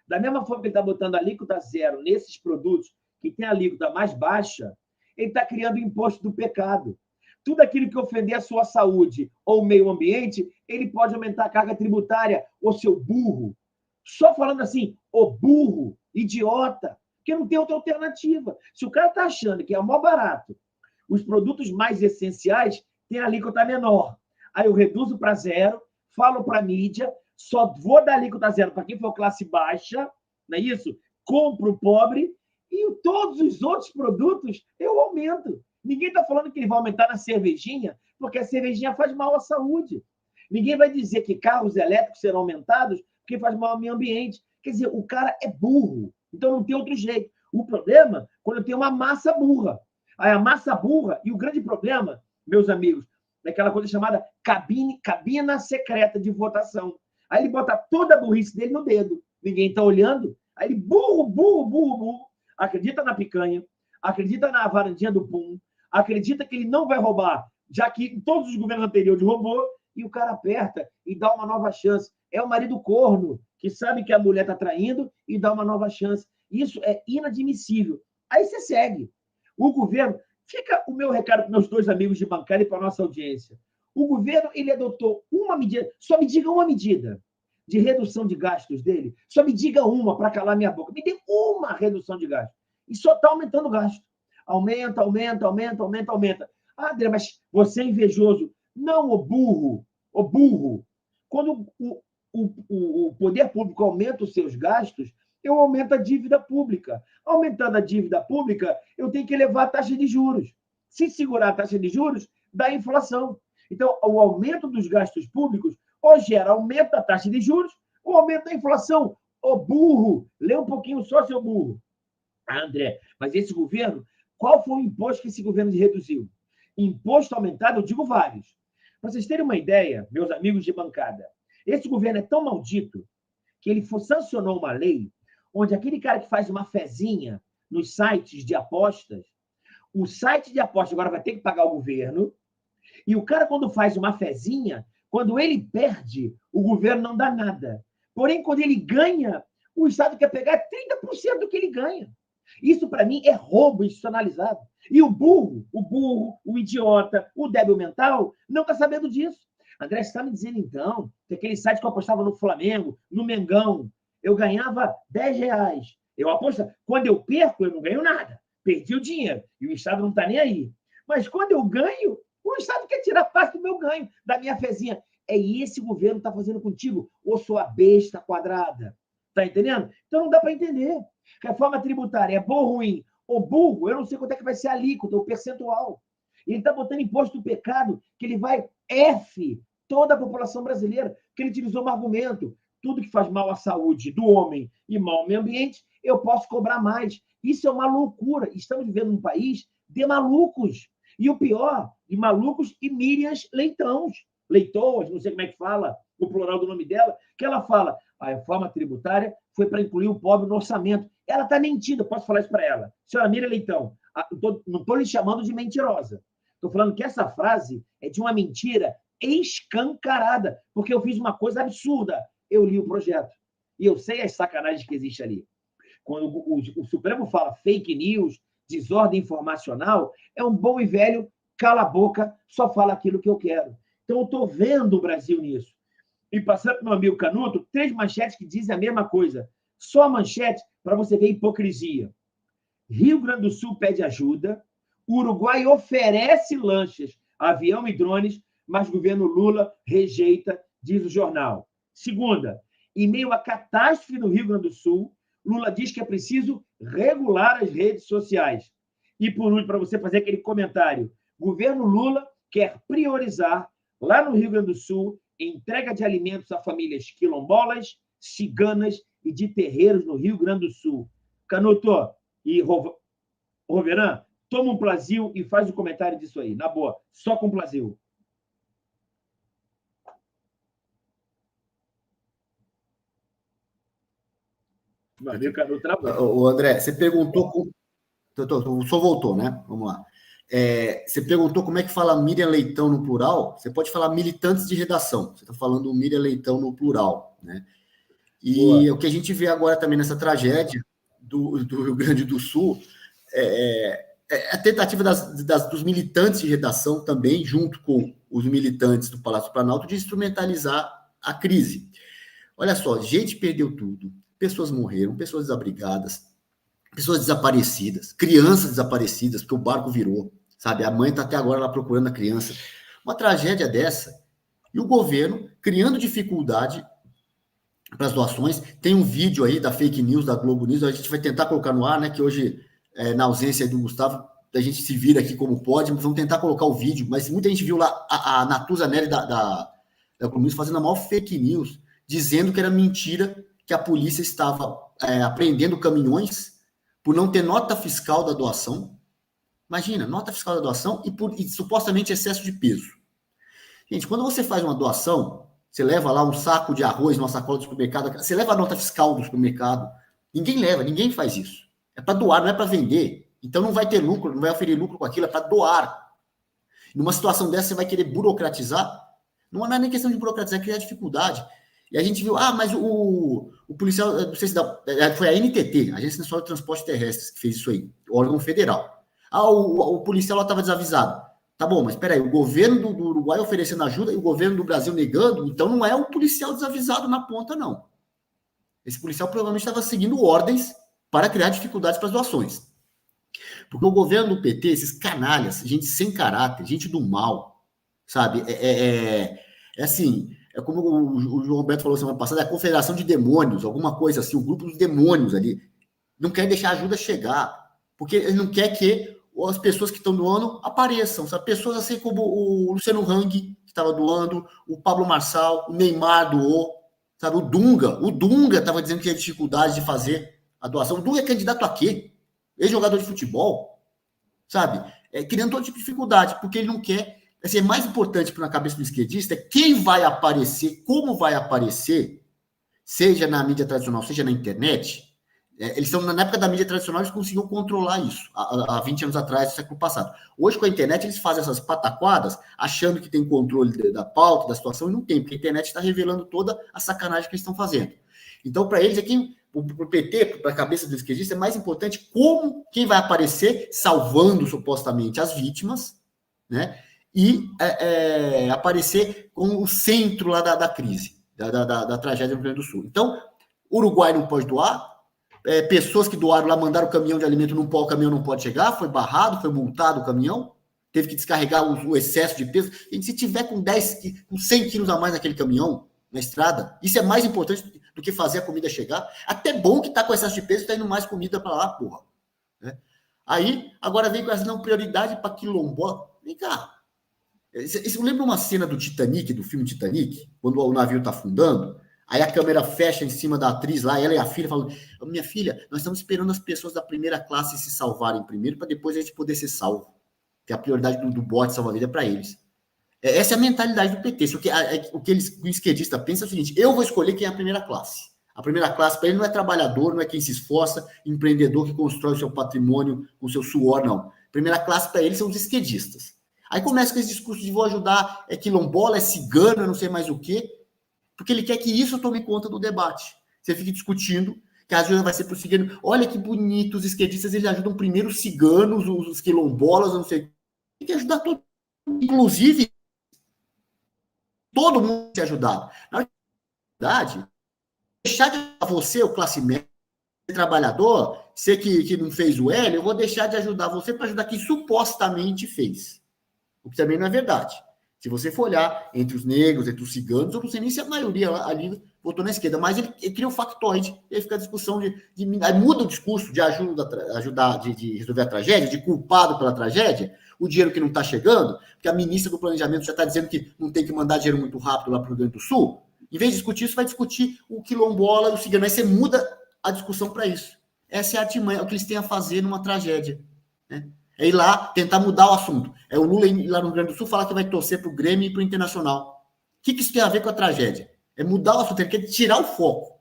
da mesma forma que ele está botando alíquota zero nesses produtos que tem a alíquota mais baixa, ele está criando o imposto do pecado. Tudo aquilo que ofender a sua saúde ou o meio ambiente, ele pode aumentar a carga tributária, ô seu burro. Só falando assim, ô burro, idiota, porque não tem outra alternativa. Se o cara está achando que é mais barato, os produtos mais essenciais têm a alíquota menor. Aí eu reduzo para zero, falo para a mídia, só vou dar alíquota zero para quem for classe baixa, não é isso? Compro o pobre e todos os outros produtos eu aumento. Ninguém está falando que ele vai aumentar na cervejinha, porque a cervejinha faz mal à saúde. Ninguém vai dizer que carros elétricos serão aumentados porque faz mal ao meio ambiente. Quer dizer, o cara é burro, então não tem outro jeito. O problema é quando eu tenho uma massa burra. Aí a massa burra, e o grande problema, meus amigos, é aquela coisa chamada cabina secreta de votação. Aí ele bota toda a burrice dele no dedo. Ninguém está olhando. Aí ele, burro, acredita na picanha, acredita na varandinha do pum, acredita que ele não vai roubar, já que todos os governos anteriores roubou, e o cara aperta e dá uma nova chance. É o marido corno, que sabe que a mulher está traindo e dá uma nova chance. Isso é inadmissível. Aí você segue. O governo... Fica o meu recado para meus dois amigos de bancada e para a nossa audiência. O governo ele adotou uma medida, só me diga uma medida de redução de gastos dele, só me diga uma para calar minha boca. Me dê uma redução de gastos. E só está aumentando o gasto. Aumenta. Ah, André, mas você é invejoso. Não, ô burro. Quando o poder público aumenta os seus gastos, eu aumento a dívida pública. Aumentando a dívida pública, eu tenho que elevar a taxa de juros. Se segurar a taxa de juros, dá inflação. Então, o aumento dos gastos públicos ou gera aumento da taxa de juros ou aumento da inflação. Ô burro, lê um pouquinho só, seu burro. Ah, André, mas esse governo, qual foi o imposto que esse governo reduziu? Imposto aumentado, eu digo vários. Para vocês terem uma ideia, meus amigos de bancada, esse governo é tão maldito que ele sancionou uma lei onde aquele cara que faz uma fezinha nos sites de apostas, o site de apostas agora vai ter que pagar o governo, e o cara, quando faz uma fezinha, quando ele perde, o governo não dá nada. Porém, quando ele ganha, o Estado quer pegar 30% do que ele ganha. Isso, para mim, é roubo institucionalizado. E o burro, o idiota, o débil mental, não está sabendo disso. André, você está me dizendo, então, que aquele site que eu apostava no Flamengo, no Mengão, eu ganhava R$10. Eu aposto, quando eu perco, eu não ganho nada. Perdi o dinheiro. E o Estado não está nem aí. Mas quando eu ganho, o Estado quer tirar parte do meu ganho, da minha fezinha. É esse governo que está fazendo contigo, ô sua besta quadrada. Está entendendo? Então não dá para entender. Reforma tributária é bom ou ruim? O burro, eu não sei quanto é que vai ser a alíquota, o percentual. Ele está botando imposto do pecado, que ele vai toda a população brasileira, que ele utilizou um argumento. Tudo que faz mal à saúde do homem e mal ao meio ambiente, eu posso cobrar mais. Isso é uma loucura. Estamos vivendo num país de malucos. E o pior, de malucos e Miriams leitoas, não sei como é que fala, o plural do nome dela, que ela fala, a reforma tributária foi para incluir o pobre no orçamento. Ela está mentindo, eu posso falar isso para ela. Senhora Miriam Leitão, não estou lhe chamando de mentirosa. Estou falando que essa frase é de uma mentira escancarada, porque eu fiz uma coisa absurda. Eu li o projeto. E eu sei as sacanagens que existem ali. Quando o Supremo fala fake news, desordem informacional, é um bom e velho cala a boca, só fala aquilo que eu quero. Então, eu estou vendo o Brasil nisso. E passando para o meu amigo Canuto, 3 manchetes que dizem a mesma coisa. Só a manchete para você ver a hipocrisia. Rio Grande do Sul pede ajuda, o Uruguai oferece lanchas, avião e drones, mas o governo Lula rejeita, diz o jornal. Segunda, Em meio à catástrofe no Rio Grande do Sul, Lula diz que é preciso regular as redes sociais. E, por último, para você fazer aquele comentário, governo Lula quer priorizar, lá no Rio Grande do Sul, entrega de alimentos a famílias quilombolas, ciganas e de terreiros no Rio Grande do Sul. Canuto e Roveran, toma um Plasil e faz o comentário disso aí. Na boa, só com Plasil. Meu amigo Canuto travou. O André, você perguntou... O senhor voltou, né? Vamos lá. Você perguntou como é que fala Miriam Leitão no plural. Você pode falar militantes de redação. Você está falando Miriam Leitão no plural, né? E boa. O que a gente vê agora também nessa tragédia do Rio Grande do Sul é a tentativa dos militantes de redação também, junto com os militantes do Palácio do Planalto, de instrumentalizar a crise. Olha só, gente perdeu tudo, pessoas morreram, pessoas desabrigadas, pessoas desaparecidas, crianças desaparecidas, porque o barco virou, sabe? A mãe está até agora lá procurando a criança. Uma tragédia dessa. E o governo criando dificuldade para as doações. Tem um vídeo aí da fake news, da Globo News, a gente vai tentar colocar no ar, né? Que hoje, na ausência do Gustavo, a gente se vira aqui como pode, mas vamos tentar colocar o vídeo. Mas muita gente viu lá a Natuza Neri da Globo News fazendo a maior fake news, dizendo que era mentira, que a polícia estava apreendendo caminhões por não ter nota fiscal da doação. Imagina, nota fiscal da doação e supostamente excesso de peso. Gente, quando você faz uma doação, você leva lá um saco de arroz numa sacola do supermercado, você leva a nota fiscal do supermercado. Ninguém leva, ninguém faz isso. É para doar, não é para vender. Então não vai ter lucro, não vai oferir lucro com aquilo, é para doar. Numa situação dessa, você vai querer burocratizar? Não é nem questão de burocratizar, é criar dificuldade. E a gente viu, mas o policial, não sei se foi a NTT, a Agência Nacional de Transporte Terrestre, que fez isso aí, o órgão federal. O policial lá estava desavisado. Tá bom, mas peraí, o governo do Uruguai oferecendo ajuda e o governo do Brasil negando, então não é o policial desavisado na ponta, não. Esse policial provavelmente estava seguindo ordens para criar dificuldades para as doações. Porque o governo do PT, esses canalhas, gente sem caráter, gente do mal, sabe? Assim, é como o João Roberto falou semana passada, é a confederação de demônios, alguma coisa assim, o grupo dos demônios ali. Não quer deixar a ajuda chegar, porque ele não quer que as pessoas que estão doando apareçam, sabe? Pessoas assim como o Luciano Hang, que estava doando, o Pablo Marçal, o Neymar doou, sabe? O Dunga estava dizendo que tinha dificuldade de fazer a doação. O Dunga é candidato a quê? Ex-jogador de futebol, sabe? Criando todo tipo de dificuldade, porque ele não quer. Assim, é mais importante para a cabeça do esquerdista quem vai aparecer, como vai aparecer, seja na mídia tradicional, seja na internet. Eles estão na época da mídia tradicional, eles conseguiram controlar isso há 20 anos atrás, do século passado. Hoje, com a internet, eles fazem essas pataquadas, achando que tem controle da pauta, da situação, e não tem, porque a internet está revelando toda a sacanagem que eles estão fazendo. Então, para eles, aqui, para o PT, para a cabeça do esquerdista, é mais importante quem vai aparecer salvando supostamente as vítimas, né? E aparecer como o centro lá da crise, da tragédia do Rio Grande do Sul. Então, o Uruguai não pode doar. Pessoas que doaram lá, mandaram o caminhão de alimento, o caminhão não pode chegar, foi barrado, foi multado o caminhão, teve que descarregar o excesso de peso. E se tiver com 100 quilos a mais naquele caminhão, na estrada, isso é mais importante do que fazer a comida chegar. Até bom que tá com excesso de peso, está indo mais comida para lá, porra. Né? Aí, agora vem com essa não prioridade para quilombola. Vem cá. Você lembra uma cena do Titanic, do filme Titanic, quando o navio está afundando? Aí a câmera fecha em cima da atriz lá, ela e a filha falam, minha filha, nós estamos esperando as pessoas da primeira classe se salvarem primeiro, para depois a gente poder ser salvo. Que a prioridade do bote salva-vida é para eles. Essa é a mentalidade do PT. O que o esquerdista pensa é o seguinte, eu vou escolher quem é a primeira classe. A primeira classe para ele não é trabalhador, não é quem se esforça, empreendedor que constrói o seu patrimônio com o seu suor, não. Primeira classe para ele são os esquerdistas. Aí começa com esse discurso de vou ajudar, quilombola, cigano, não sei mais o quê, porque ele quer que isso tome conta do debate. Você fica discutindo que a ajuda vai ser para o cigano. Olha que bonito, os esquerdistas, eles ajudam primeiro os ciganos, os quilombolas, não sei. Tem que ajudar todo mundo. Inclusive, todo mundo se ajudar. Na verdade, deixar de ajudar você, o classe média, trabalhador, você que não fez o L, eu vou deixar de ajudar você para ajudar quem supostamente fez. O que também não é verdade. Se você for olhar entre os negros, entre os ciganos, eu não sei nem se a maioria ali votou na esquerda, mas ele cria um factoide, e aí fica a discussão aí muda o discurso de ajudar, de resolver a tragédia, de culpado pela tragédia, o dinheiro que não está chegando, porque a ministra do Planejamento já está dizendo que não tem que mandar dinheiro muito rápido lá para o Rio Grande do Sul. Em vez de discutir isso, vai discutir o quilombola e o cigano. Aí você muda a discussão para isso. Essa é a artimanha, é o que eles têm a fazer numa tragédia. Né? É ir lá tentar mudar o assunto. É o Lula ir lá no Rio Grande do Sul falar que vai torcer para o Grêmio e para o Internacional. O que isso tem a ver com a tragédia? É mudar o assunto, ele quer tirar o foco.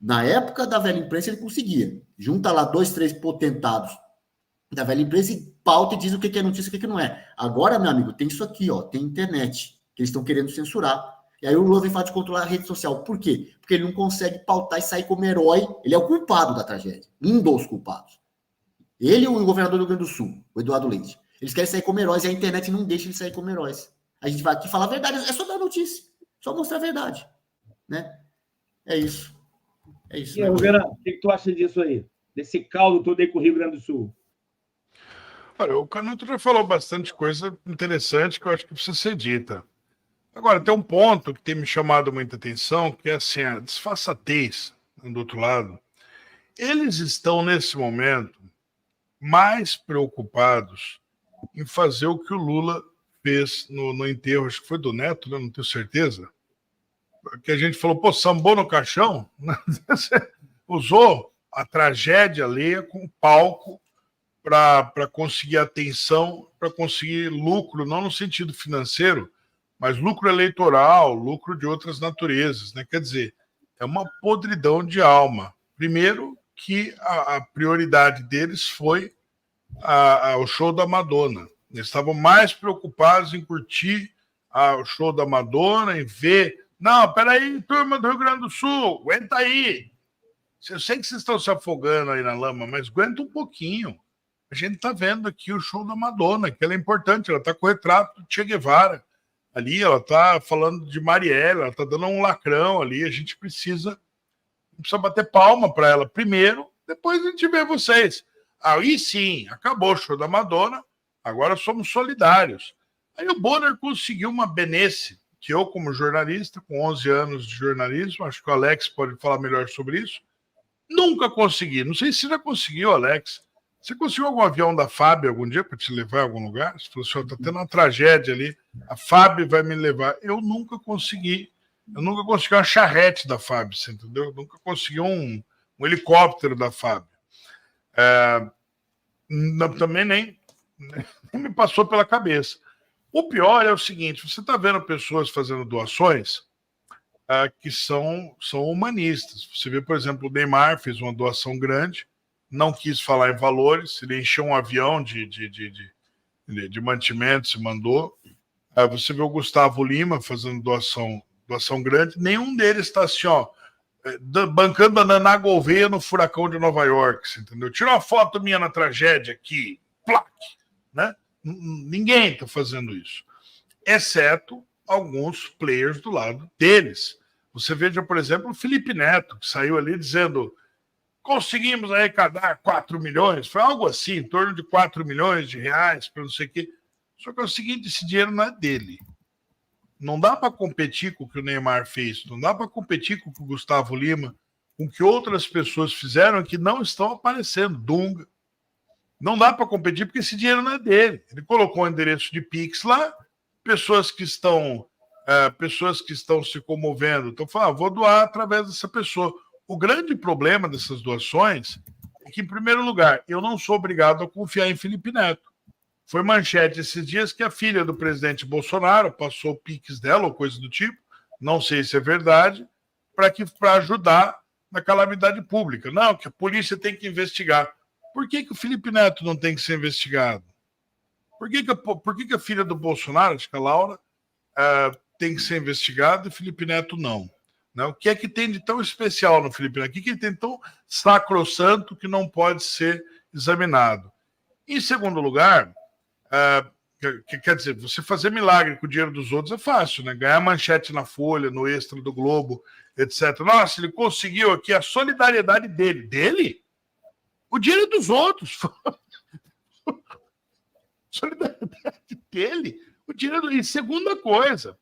Na época da velha imprensa, ele conseguia. Junta lá 2, 3 potentados da velha imprensa e pauta e diz o que é notícia e o que não é. Agora, meu amigo, tem isso aqui, ó, tem internet, que eles estão querendo censurar. E aí o Lula vem falar de controlar a rede social. Por quê? Porque ele não consegue pautar e sair como herói. Ele é o culpado da tragédia. Um dos culpados. Ele e o governador do Rio Grande do Sul, o Eduardo Leite. Eles querem sair como heróis e a internet não deixa eles sair como heróis. A gente vai aqui falar a verdade, é só dar notícia. Só mostrar a verdade. Né? É isso. É isso. E aí, Verão, o que tu acha disso aí? Desse caldo todo aí com o Rio Grande do Sul? Olha, o Canuto já falou bastante coisa interessante que eu acho que precisa ser dita. Agora, tem um ponto que tem me chamado muita atenção, que é assim, a disfarçatez do outro lado. Eles estão, nesse momento, mais preocupados em fazer o que o Lula fez no enterro, acho que foi do Neto, né? Não tenho certeza, que a gente falou, pô, sambou no caixão? Usou a tragédia alheia com palco para conseguir atenção, para conseguir lucro, não no sentido financeiro, mas lucro eleitoral, lucro de outras naturezas, né? Quer dizer, é uma podridão de alma. Primeiro que a prioridade deles foi o show da Madonna. Eles estavam mais preocupados em curtir o show da Madonna, em ver... Não, peraí, turma do Rio Grande do Sul, aguenta aí. Eu sei que vocês estão se afogando aí na lama, mas aguenta um pouquinho. A gente está vendo aqui o show da Madonna, que ela é importante, ela está com o retrato do Che Guevara. Ali ela está falando de Marielle, ela está dando um lacrão ali, a gente precisa bater palma para ela primeiro, depois a gente vê vocês. Aí sim, acabou o show da Madonna, agora somos solidários. Aí o Bonner conseguiu uma benesse, que eu, como jornalista, com 11 anos de jornalismo, acho que o Alex pode falar melhor sobre isso, nunca consegui. Não sei se já conseguiu, Alex. Você conseguiu algum avião da FAB algum dia para te levar a algum lugar? Você falou assim, está tendo uma tragédia ali, a FAB vai me levar. Eu nunca consegui. Eu nunca consegui uma charrete da FAB, você entendeu? Eu nunca consegui um helicóptero da FAB. Também nem me passou pela cabeça. O pior é o seguinte, você está vendo pessoas fazendo doações que são humanistas. Você vê, por exemplo, o Neymar fez uma doação grande, não quis falar em valores, ele encheu um avião de mantimentos e mandou. Você vê o Gustavo Lima fazendo doação grande, nenhum deles está assim, ó, bancando a Naná Gouveia no furacão de Nova York, você entendeu? Tira uma foto minha na tragédia aqui, plaque, né? Ninguém está fazendo isso, exceto alguns players do lado deles. Você veja, por exemplo, o Felipe Neto, que saiu ali dizendo conseguimos arrecadar 4 milhões, foi algo assim, em torno de 4 milhões de reais, para não sei o quê. Só que é o seguinte, esse dinheiro não é dele. Não dá para competir com o que o Neymar fez, não dá para competir com o que o Gustavo Lima, com o que outras pessoas fizeram que não estão aparecendo, Dunga. Não dá para competir porque esse dinheiro não é dele. Ele colocou o endereço de Pix lá, pessoas que estão se comovendo, estão falando, vou doar através dessa pessoa. O grande problema dessas doações é que, em primeiro lugar, eu não sou obrigado a confiar em Felipe Neto. Foi manchete esses dias que a filha do presidente Bolsonaro passou o Pix dela, ou coisa do tipo, não sei se é verdade, para ajudar na calamidade pública. Não, que a polícia tem que investigar. Por que o Felipe Neto não tem que ser investigado? Por que a filha do Bolsonaro, acho que a Laura, tem que ser investigada e o Felipe Neto não? O que é que tem de tão especial no Felipe Neto? O que ele tem tão sacrossanto que não pode ser examinado? Em segundo lugar, quer dizer, você fazer milagre com o dinheiro dos outros é fácil, né? Ganhar manchete na Folha, no Extra do Globo, etc. Nossa, ele conseguiu aqui a solidariedade dele. Dele? O dinheiro dos outros. Solidariedade dele. O dinheiro. E segunda coisa,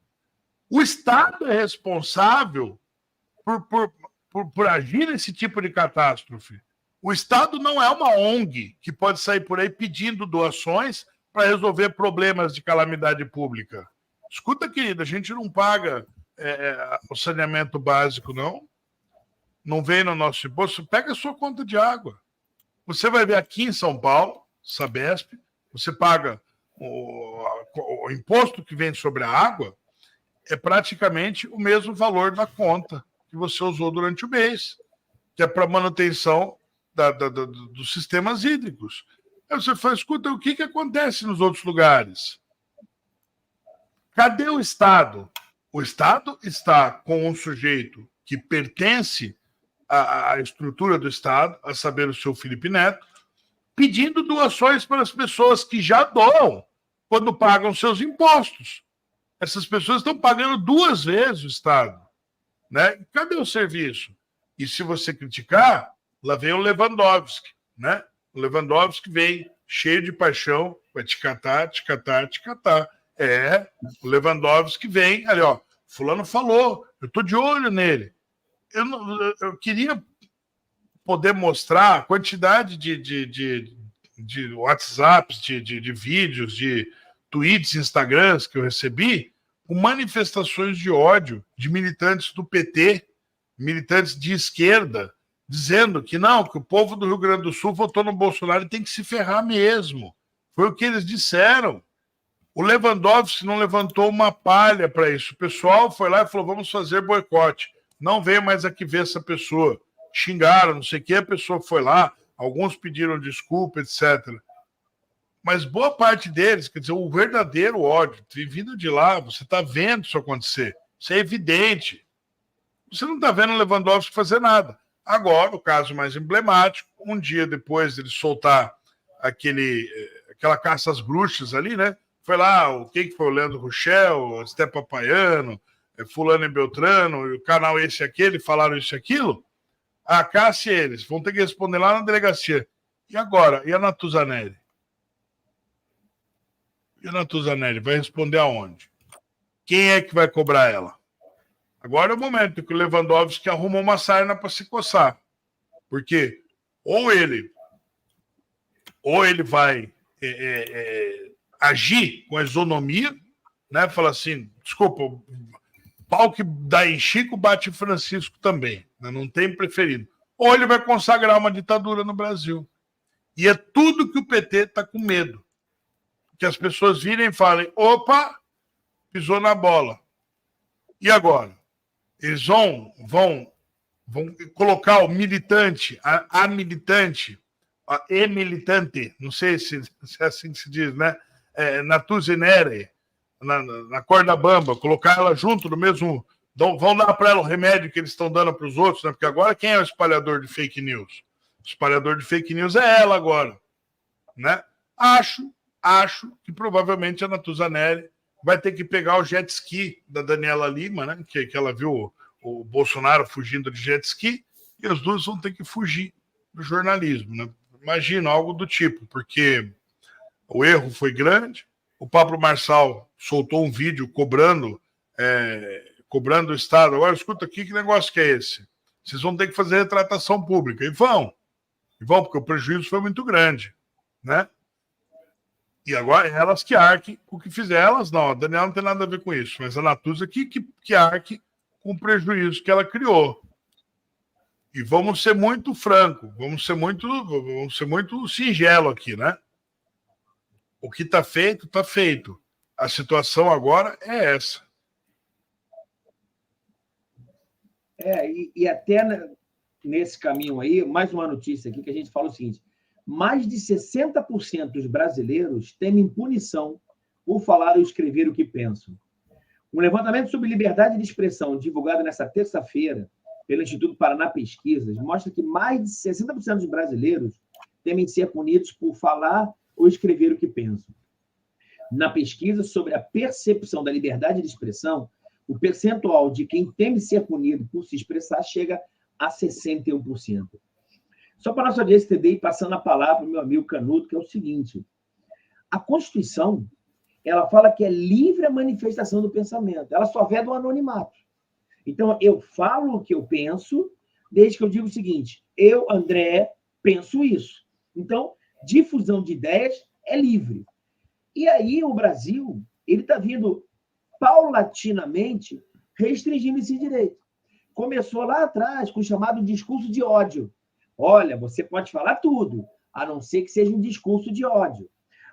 o Estado é responsável por agir nesse tipo de catástrofe. O Estado não é uma ONG que pode sair por aí pedindo doações para resolver problemas de calamidade pública. Escuta, querida, a gente não paga o saneamento básico, não. Não vem no nosso imposto. Pega a sua conta de água. Você vai ver aqui em São Paulo, Sabesp, você paga o imposto que vem sobre a água, é praticamente o mesmo valor da conta que você usou durante o mês, que é para manutenção dos sistemas hídricos. Aí você fala, escuta, o que acontece nos outros lugares? Cadê o Estado? O Estado está com um sujeito que pertence à estrutura do Estado, a saber, o seu Felipe Neto, pedindo doações para as pessoas que já doam quando pagam seus impostos. Essas pessoas estão pagando 2 vezes o Estado. Né? Cadê o serviço? E se você criticar, lá vem o Lewandowski. Né? O Lewandowski vem cheio de paixão, vai te catar, te catar, te catar. O Lewandowski vem, ali, ó, fulano falou, eu estou de olho nele. Eu queria poder mostrar a quantidade de WhatsApps, de vídeos, de tweets, Instagrams que eu recebi, com manifestações de ódio de militantes do PT, militantes de esquerda, dizendo que não, que o povo do Rio Grande do Sul votou no Bolsonaro e tem que se ferrar mesmo. Foi o que eles disseram. O Lewandowski não levantou uma palha para isso. O pessoal foi lá e falou, vamos fazer boicote. Não veio mais aqui ver essa pessoa. Xingaram, não sei o que, a pessoa foi lá, alguns pediram desculpa, etc. Mas boa parte deles, quer dizer, o verdadeiro ódio, tem vindo de lá, você está vendo isso acontecer. Isso é evidente. Você não está vendo o Lewandowski fazer nada. Agora, o caso mais emblemático, um dia depois de ele soltar aquela caça às bruxas ali, né? Foi lá, quem que foi? O Leandro Rochel, o Stepa Paiano, fulano e Beltrano, o canal esse e aquele, falaram isso e aquilo. A Cássia e eles vão ter que responder lá na delegacia. E agora? E a Natuzaneri? E a Natuzaneri vai responder aonde? Quem é que vai cobrar ela? Agora é o momento que o Lewandowski arruma uma sarna para se coçar. Porque ou ele vai agir com a isonomia, né? Fala assim, desculpa, pau que dá em Chico bate em Francisco também, né? Não tem preferido. Ou ele vai consagrar uma ditadura no Brasil. E é tudo que o PT está com medo. Que as pessoas virem e falem, opa, pisou na bola. E agora? Eles vão colocar o militante, a militante, a militante, não sei se é assim que se diz, né? Natuzaneri, na corda bamba, colocar ela junto no mesmo... Vão dar para ela o remédio que eles estão dando para os outros, né? Porque agora quem é o espalhador de fake news? O espalhador de fake news é ela agora, né? Acho que provavelmente a Natuzaneri vai ter que pegar o jet ski da Daniela Lima, né? Que ela viu o Bolsonaro fugindo de jet ski, e as duas vão ter que fugir do jornalismo, né? Imagina, algo do tipo, porque o erro foi grande, o Pablo Marçal soltou um vídeo cobrando o Estado. Agora, escuta aqui, que negócio que é esse? Vocês vão ter que fazer retratação pública. E vão, porque o prejuízo foi muito grande, né? E agora elas que arquem com o que fizer. Elas não, a Daniela não tem nada a ver com isso, mas a Natuza que arque com o prejuízo que ela criou. E vamos ser muito franco, vamos ser muito singelo aqui, né? O que está feito, está feito. A situação agora é essa. E até nesse caminho aí, mais uma notícia aqui que a gente fala o seguinte: mais de 60% dos brasileiros temem punição por falar ou escrever o que pensam. Um levantamento sobre liberdade de expressão divulgado nesta terça-feira pelo Instituto Paraná Pesquisas mostra que mais de 60% dos brasileiros temem ser punidos por falar ou escrever o que pensam. Na pesquisa sobre a percepção da liberdade de expressão, o percentual de quem teme ser punido por se expressar chega a 61%. Só para a nossa audiência entender, e passando a palavra para o meu amigo Canuto, que é o seguinte: a Constituição, ela fala que é livre a manifestação do pensamento, ela só veda o anonimato. Então, eu falo o que eu penso, desde que eu digo o seguinte, eu, André, penso isso. Então, difusão de ideias é livre. E aí o Brasil, ele está vindo paulatinamente restringindo esse direito. Começou lá atrás com o chamado discurso de ódio. Olha, você pode falar tudo, a não ser que seja um discurso de ódio.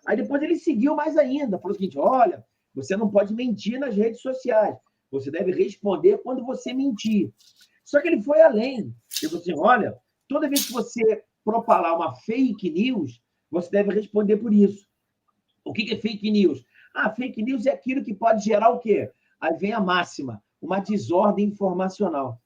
Aí depois ele seguiu mais ainda, falou o seguinte, olha, você não pode mentir nas redes sociais, você deve responder quando você mentir. Só que ele foi além. Ele falou assim, olha, toda vez que você propalar uma fake news, você deve responder por isso. O que é fake news? Fake news é aquilo que pode gerar o quê? Aí vem a máxima, uma desordem informacional.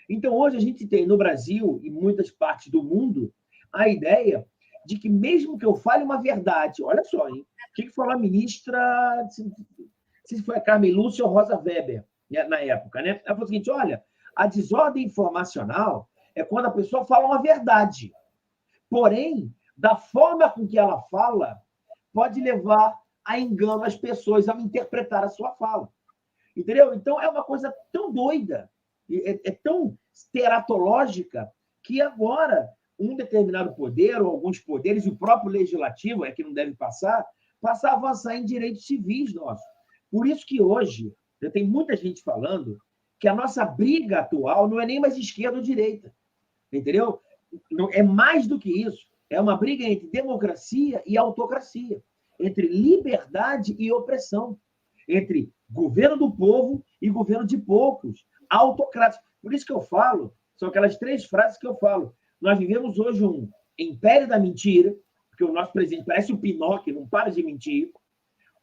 Então, hoje a gente tem no Brasil e muitas partes do mundo a ideia de que mesmo que eu fale uma verdade, olha só, hein? O que falou a ministra, não sei se foi a Carmen Lúcia ou Rosa Weber, na época, né? Ela falou o seguinte, olha, a desordem informacional é quando a pessoa fala uma verdade. Porém, da forma com que ela fala, pode levar a engano as pessoas a interpretar a sua fala. Entendeu? Então, é uma coisa tão doida, é tão teratológica, que agora um determinado poder, ou alguns poderes, e o próprio legislativo, é que não deve passar a avançar em direitos civis nossos. Por isso que hoje, já tem muita gente falando que a nossa briga atual não é nem mais esquerda ou direita. Entendeu? É mais do que isso. É uma briga entre democracia e autocracia, entre liberdade e opressão, entre governo do povo e governo de poucos, autocrático. Por isso que eu falo, são aquelas 3 frases que eu falo. Nós vivemos hoje um império da mentira, porque o nosso presidente parece o Pinóquio, não para de mentir.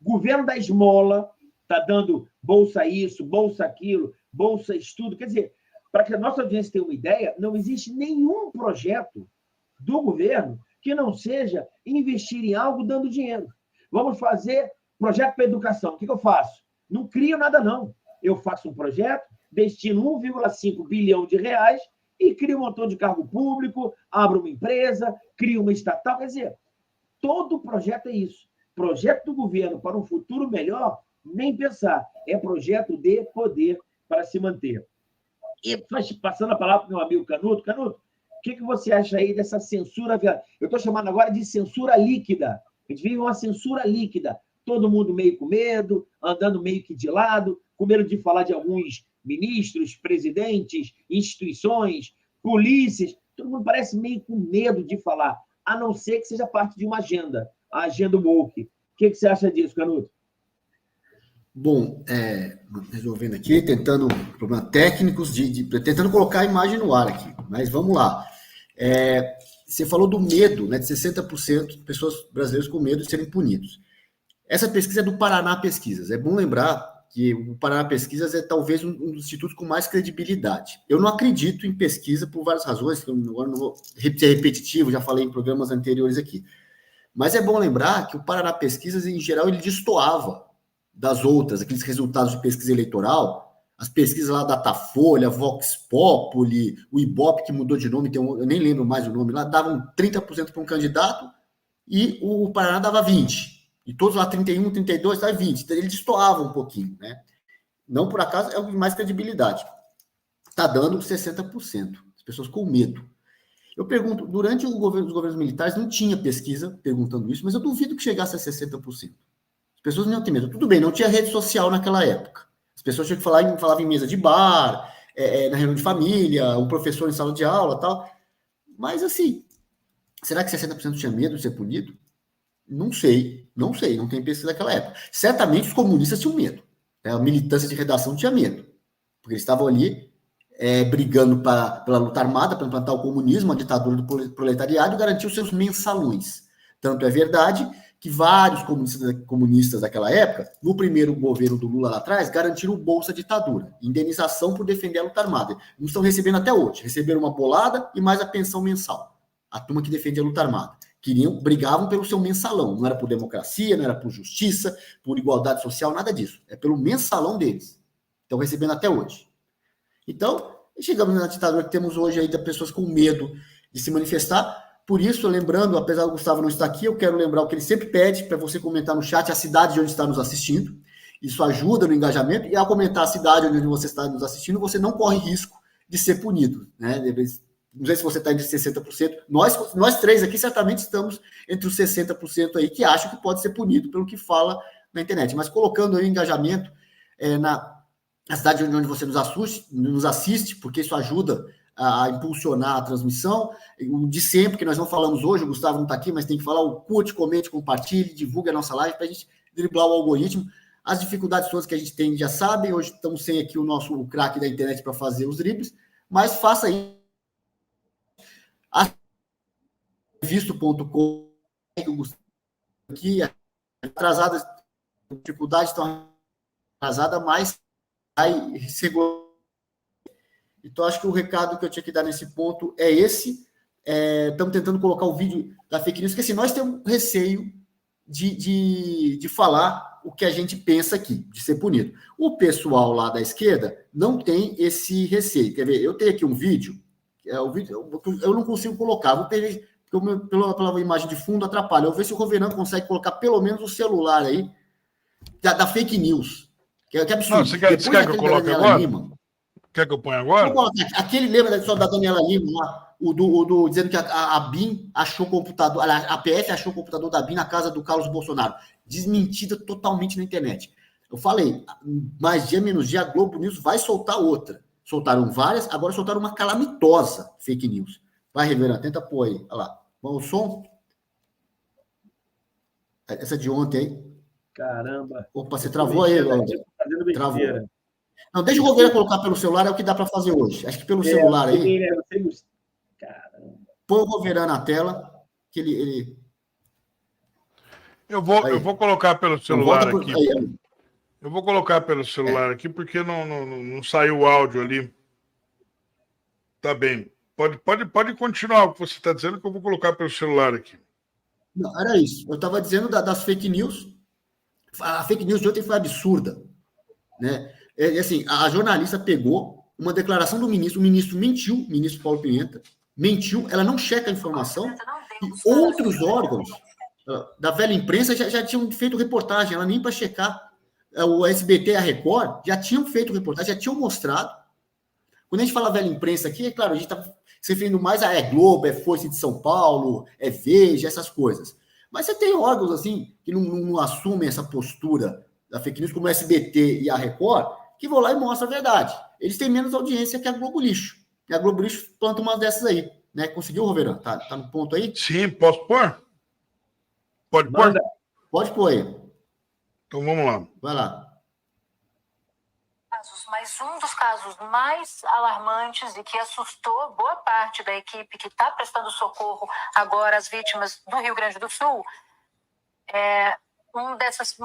Governo da esmola, está dando bolsa isso, bolsa aquilo, bolsa estudo. Quer dizer, para que a nossa audiência tenha uma ideia, não existe nenhum projeto do governo que não seja investir em algo dando dinheiro. Vamos fazer projeto para educação. O que eu faço? Não crio nada, não. Eu faço um projeto, destino 1,5 bilhão de reais e crio um montão de cargo público, abro uma empresa, crio uma estatal. Quer dizer, todo projeto é isso. Projeto do governo para um futuro melhor, nem pensar. É projeto de poder para se manter. E passando a palavra para o meu amigo Canuto. Canuto, o que você acha aí dessa censura? Eu estou chamando agora de censura líquida. A gente vive uma censura líquida. Todo mundo meio com medo, andando meio que de lado, com medo de falar de alguns ministros, presidentes, instituições, polícias. Todo mundo parece meio com medo de falar, a não ser que seja parte de uma agenda, a agenda woke. O que você acha disso, Canuto? Bom, resolvendo aqui, tentando problemas técnicos, tentando colocar a imagem no ar aqui, mas vamos lá. Você falou do medo, né, de 60% de pessoas brasileiras com medo de serem punidos. Essa pesquisa é do Paraná Pesquisas. É bom lembrar que o Paraná Pesquisas é talvez um dos institutos com mais credibilidade. Eu não acredito em pesquisa por várias razões, que eu agora não vou ser repetitivo, já falei em programas anteriores aqui. Mas é bom lembrar que o Paraná Pesquisas, em geral, ele destoava das outras, aqueles resultados de pesquisa eleitoral, as pesquisas lá da Datafolha, Vox Populi, o Ibope, que mudou de nome, eu nem lembro mais o nome lá, davam 30% para um candidato e o Paraná dava 20%. E todos lá, 31, 32, tá 20. Então, ele destoava um pouquinho, né? Não por acaso, é o que mais credibilidade. Está dando 60%. As pessoas com medo. Eu pergunto, durante os governos militares não tinha pesquisa perguntando isso, mas eu duvido que chegasse a 60%. As pessoas não iam ter medo. Tudo bem, não tinha rede social naquela época. As pessoas tinham que falavam em mesa de bar, na reunião de família, um professor em sala de aula, tal. Mas, assim, será que 60% tinha medo de ser punido? Não sei, não tem pesquisa naquela época. Certamente os comunistas tinham medo, né? A militância de redação tinha medo, porque eles estavam ali brigando pela luta armada, para implantar o comunismo, a ditadura do proletariado, e garantir os seus mensalões. Tanto é verdade que vários comunistas daquela época, no primeiro governo do Lula lá atrás, garantiram bolsa ditadura, indenização por defender a luta armada. Não estão recebendo até hoje, receberam uma bolada e mais a pensão mensal. A turma que defende a luta armada. Brigavam pelo seu mensalão, não era por democracia, não era por justiça, por igualdade social, nada disso. É pelo mensalão deles. Estão recebendo até hoje. Então, chegamos na ditadura que temos hoje aí, das pessoas com medo de se manifestar. Por isso, lembrando, apesar do Gustavo não estar aqui, eu quero lembrar o que ele sempre pede para você comentar no chat a cidade de onde está nos assistindo. Isso ajuda no engajamento, e ao comentar a cidade onde você está nos assistindo, você não corre risco de ser punido, né? Não sei se você está entre 60%. Nós três aqui certamente estamos entre os 60% aí que acham que pode ser punido pelo que fala na internet. Mas colocando aí o engajamento na cidade onde você nos assiste, porque isso ajuda a impulsionar a transmissão. O de sempre, que nós não falamos hoje, o Gustavo não está aqui, mas tem que falar, o curte, comente, compartilhe, divulgue a nossa live para a gente driblar o algoritmo. As dificuldades todas que a gente tem já sabem, hoje estamos sem aqui o craque da internet para fazer os dribles, mas faça aí. Visto.com, que o Gustavo aqui, atrasadas, dificuldades estão atrasadas, mas aí chegou. Então, acho que o recado que eu tinha que dar nesse ponto é esse. Estamos tentando colocar o vídeo da fake news, porque assim, nós temos receio de falar o que a gente pensa aqui, de ser punido. O pessoal lá da esquerda não tem esse receio. Quer ver? Eu tenho aqui um vídeo, eu não consigo colocar, vou ter, porque pela imagem de fundo atrapalha. Eu vou ver se o Roverano consegue colocar pelo menos o celular aí da fake news. Que absurdo. Não, você quer que eu coloque agora? Quer que eu ponha agora? Aquele lembra só da Daniela Lima lá, dizendo que a BIM achou o computador, a PF achou o computador da BIM na casa do Carlos Bolsonaro. Desmentida totalmente na internet. Eu falei, mais dia, menos dia, a Globo News vai soltar outra. Soltaram várias, agora soltaram uma calamitosa fake news. Vai, Reverendo, tenta pôr aí. Olha lá. Vamos o som? Essa de ontem aí. Caramba. Opa, você travou aí, Travou. Não, deixa o Roverano colocar pelo celular, é o que dá para fazer hoje. Acho que pelo celular aí. Caramba. Põe o Roverano na tela, que ele... Eu vou colocar pelo celular aqui. Aí. Eu vou colocar pelo celular aqui, porque não saiu o áudio ali. Tá bem. Pode continuar o que você está dizendo, que eu vou colocar pelo celular aqui. Não, era isso. Eu estava dizendo das fake news. A fake news de ontem foi absurda, né? Assim, a jornalista pegou uma declaração do ministro, o ministro mentiu, o ministro Paulo Pimenta, mentiu, ela não checa a informação, e outros órgãos da velha imprensa já tinham feito reportagem, ela nem para checar. O SBT e a Record já tinham feito reportagem, já tinham mostrado. Quando a gente fala velha imprensa aqui, é claro, a gente está se referindo mais a Globo, Folha de São Paulo, Veja, essas coisas. Mas você tem órgãos assim que não assumem essa postura da fake news, como o SBT e a Record, que vão lá e mostram a verdade. Eles têm menos audiência que a Globo Lixo. E a Globo Lixo planta umas dessas aí. Né? Conseguiu, Roverano? Tá no ponto aí? Sim, posso pôr? Pode pôr? Pode pôr aí. Então vamos lá. Vai lá. Mas um dos casos mais alarmantes e que assustou boa parte da equipe que está prestando socorro agora às vítimas do Rio Grande do Sul, uma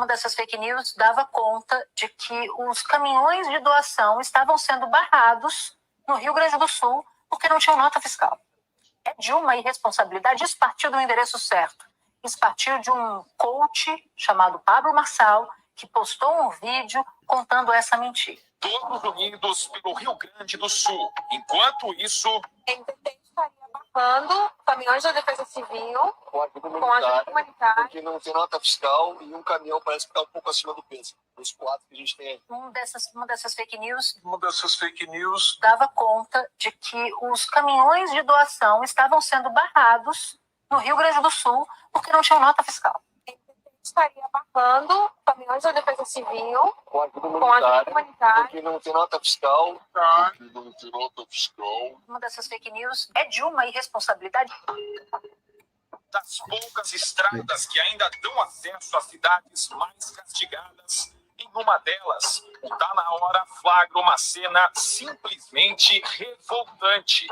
dessas fake news dava conta de que os caminhões de doação estavam sendo barrados no Rio Grande do Sul porque não tinham nota fiscal. É de uma irresponsabilidade. Isso partiu do endereço certo. Isso partiu de um coach chamado Pablo Marçal, que postou um vídeo contando essa mentira. Todos unidos pelo Rio Grande do Sul. Enquanto isso... A Independente estaria barrando caminhões da Defesa Civil com ajuda humanitária. Porque não tem nota fiscal e um caminhão parece que está um pouco acima do peso. Os 4 que a gente tem aí. Uma dessas fake news... Uma dessas fake news... dava conta de que os caminhões de doação estavam sendo barrados no Rio Grande do Sul porque não tinham nota fiscal. Estaria barrando caminhões da Defesa Civil com ajuda humanitária. Porque não tem nota fiscal. Porque não tem nota fiscal. Uma dessas fake news é de uma irresponsabilidade. Das poucas estradas que ainda dão acesso às cidades mais castigadas, em uma delas, o Tá Na Hora flagra uma cena simplesmente revoltante.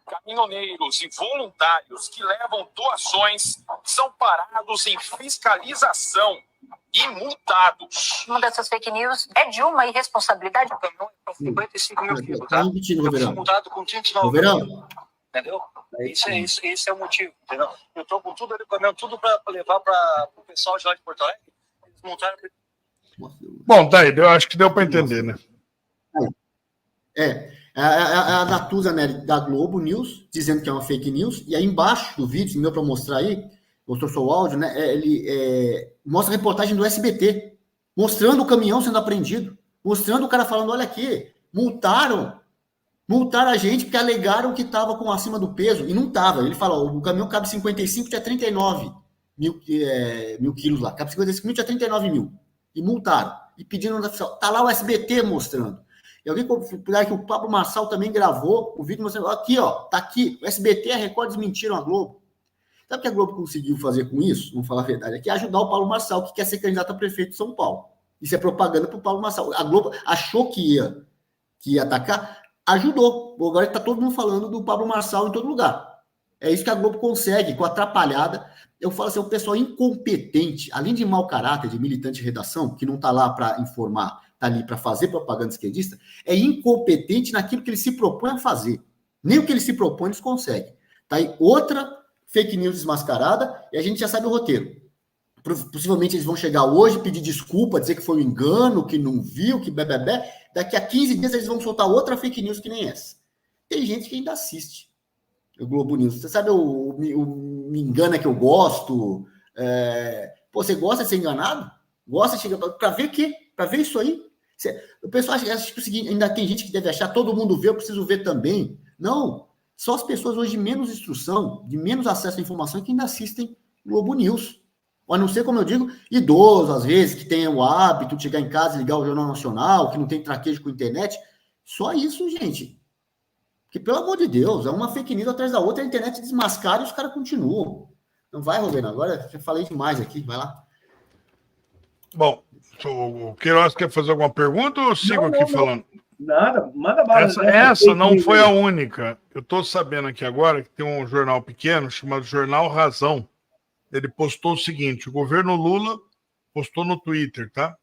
Caminhoneiros e voluntários que levam doações são parados em fiscalização e multados. Uma dessas fake news é de uma irresponsabilidade. O caminhão é para 55 mil quilos, Tá repetindo, Eu fui Roverano. multado com 39 Roverano? entendeu? Esse é o motivo, entendeu? Eu tô com tudo ali, caminhão, tudo para levar para o pessoal de lá de Porto Alegre. Eles montaram... Bom, daí, eu acho que deu para entender, né? A Natuza, né, da Globo News, dizendo que é uma fake news, e aí embaixo do vídeo, não deu para mostrar aí, mostrou só o áudio, né, ele mostra a reportagem do SBT, mostrando o caminhão sendo apreendido, mostrando o cara falando, olha aqui, multaram a gente porque alegaram que estava com acima do peso, e não estava. Ele fala, o caminhão cabe 55, tinha 39 mil quilos lá, cabe 55 mil, tinha 39 mil, e multaram, e pedindo nota fiscal. Tá lá o SBT mostrando. E alguém puder que o Pablo Marçal também gravou o vídeo mostrando, aqui, ó, tá aqui, o SBT e a Record desmentiram a Globo. Sabe o que a Globo conseguiu fazer com isso? Vamos falar a verdade aqui, ajudar o Paulo Marçal, que quer ser candidato a prefeito de São Paulo. Isso é propaganda para o Paulo Marçal. A Globo achou que ia atacar, ajudou. Agora está todo mundo falando do Pablo Marçal em todo lugar. É isso que a Globo consegue, com a atrapalhada. Eu falo assim, o pessoal incompetente, além de mau caráter, de militante de redação, que não está lá para informar, está ali para fazer propaganda esquerdista, é incompetente naquilo que ele se propõe a fazer. Nem o que ele se propõe eles conseguem. Tá aí outra fake news desmascarada, e a gente já sabe o roteiro. Possivelmente eles vão chegar hoje, pedir desculpa, dizer que foi um engano, que não viu, que bebê. Daqui a 15 dias eles vão soltar outra fake news que nem essa. Tem gente que ainda assiste o Globo News. Você sabe o Me Engana que eu gosto? Pô, você gosta de ser enganado? Gosta de chegar para ver o quê? Para ver isso aí? O pessoal acha o seguinte, ainda tem gente que deve achar, todo mundo vê, eu preciso ver também. Não. Só as pessoas hoje de menos instrução, de menos acesso à informação que ainda assistem Globo News. A não ser, como eu digo, idoso, às vezes, que tem o hábito de chegar em casa e ligar o Jornal Nacional, que não tem traquejo com a internet. Só isso, gente. Porque, pelo amor de Deus, é uma fake news atrás da outra, a internet desmascara e os caras continuam. Não vai, Rovena, agora já falei demais aqui, vai lá. Bom, o Queiroz quer fazer alguma pergunta ou eu sigo aqui falando? Nada, manda bala. Essa não foi a única. Eu estou sabendo aqui agora que tem um jornal pequeno chamado Jornal Razão. Ele postou o seguinte, o governo Lula postou no Twitter, tá?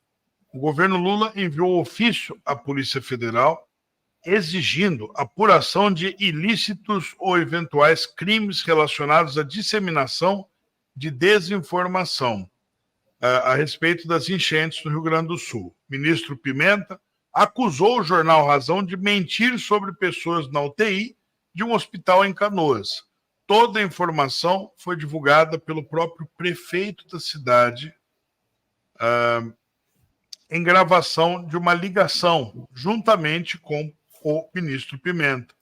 O governo Lula enviou ofício à Polícia Federal exigindo apuração de ilícitos ou eventuais crimes relacionados à disseminação de desinformação a respeito das enchentes no Rio Grande do Sul. O ministro Pimenta acusou o jornal Razão de mentir sobre pessoas na UTI de um hospital em Canoas. Toda a informação foi divulgada pelo próprio prefeito da cidade em gravação de uma ligação, juntamente com o ministro Pimenta.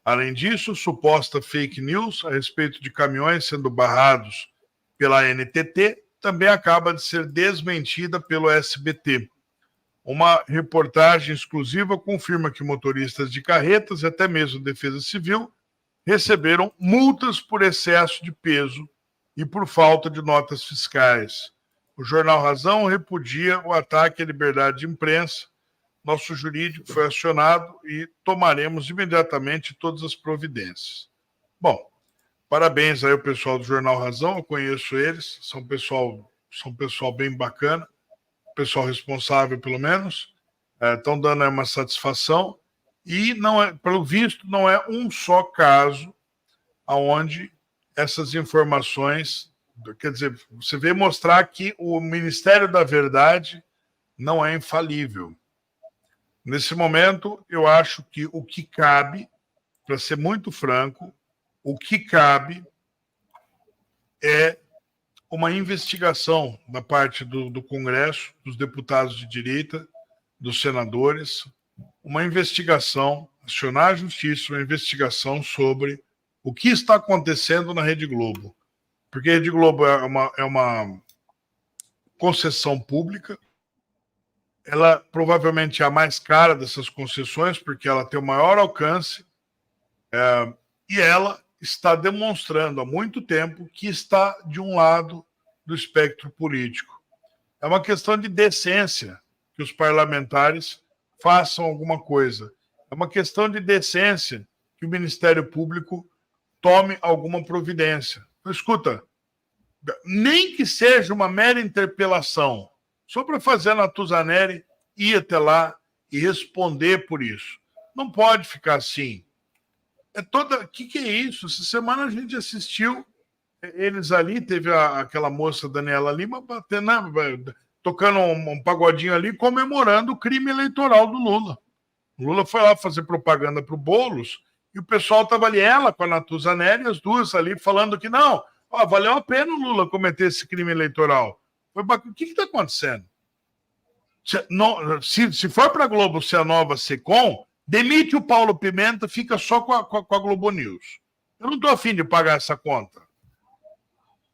Além disso, suposta fake news a respeito de caminhões sendo barrados pela NTT também acaba de ser desmentida pelo SBT. Uma reportagem exclusiva confirma que motoristas de carretas e até mesmo Defesa Civil receberam multas por excesso de peso e por falta de notas fiscais. O Jornal Razão repudia o ataque à liberdade de imprensa. Nosso jurídico foi acionado e tomaremos imediatamente todas as providências. Bom, parabéns aí ao pessoal do Jornal Razão, eu conheço eles, são pessoal bem bacana, pessoal responsável pelo menos, estão dando aí uma satisfação. E, não é, pelo visto, não é um só caso onde essas informações... Quer dizer, você veio mostrar que o Ministério da Verdade não é infalível. Nesse momento, eu acho que o que cabe, para ser muito franco, o que cabe é uma investigação da parte do Congresso, dos deputados de direita, dos senadores, uma investigação, acionar a justiça, uma investigação sobre o que está acontecendo na Rede Globo. Porque a Rede Globo é uma concessão pública, ela provavelmente é a mais cara dessas concessões, porque ela tem o maior alcance, e ela está demonstrando há muito tempo que está de um lado do espectro político. É uma questão de decência que os parlamentares façam alguma coisa. É uma questão de decência que o Ministério Público tome alguma providência. Escuta, nem que seja uma mera interpelação, só para fazer a Natuzaneri ir até lá e responder por isso. Não pode ficar assim. O que é isso? Essa semana a gente assistiu eles ali, teve aquela moça Daniela Lima tocando um pagodinho ali, comemorando o crime eleitoral do Lula. O Lula foi lá fazer propaganda para o Boulos e o pessoal estava ali, ela com a Natuzaneri, as duas ali, falando que não, valeu a pena o Lula cometer esse crime eleitoral. O que está acontecendo? Se for para a Globo ser a nova Secom, demite o Paulo Pimenta, fica só com a Globo News. Eu não estou afim de pagar essa conta.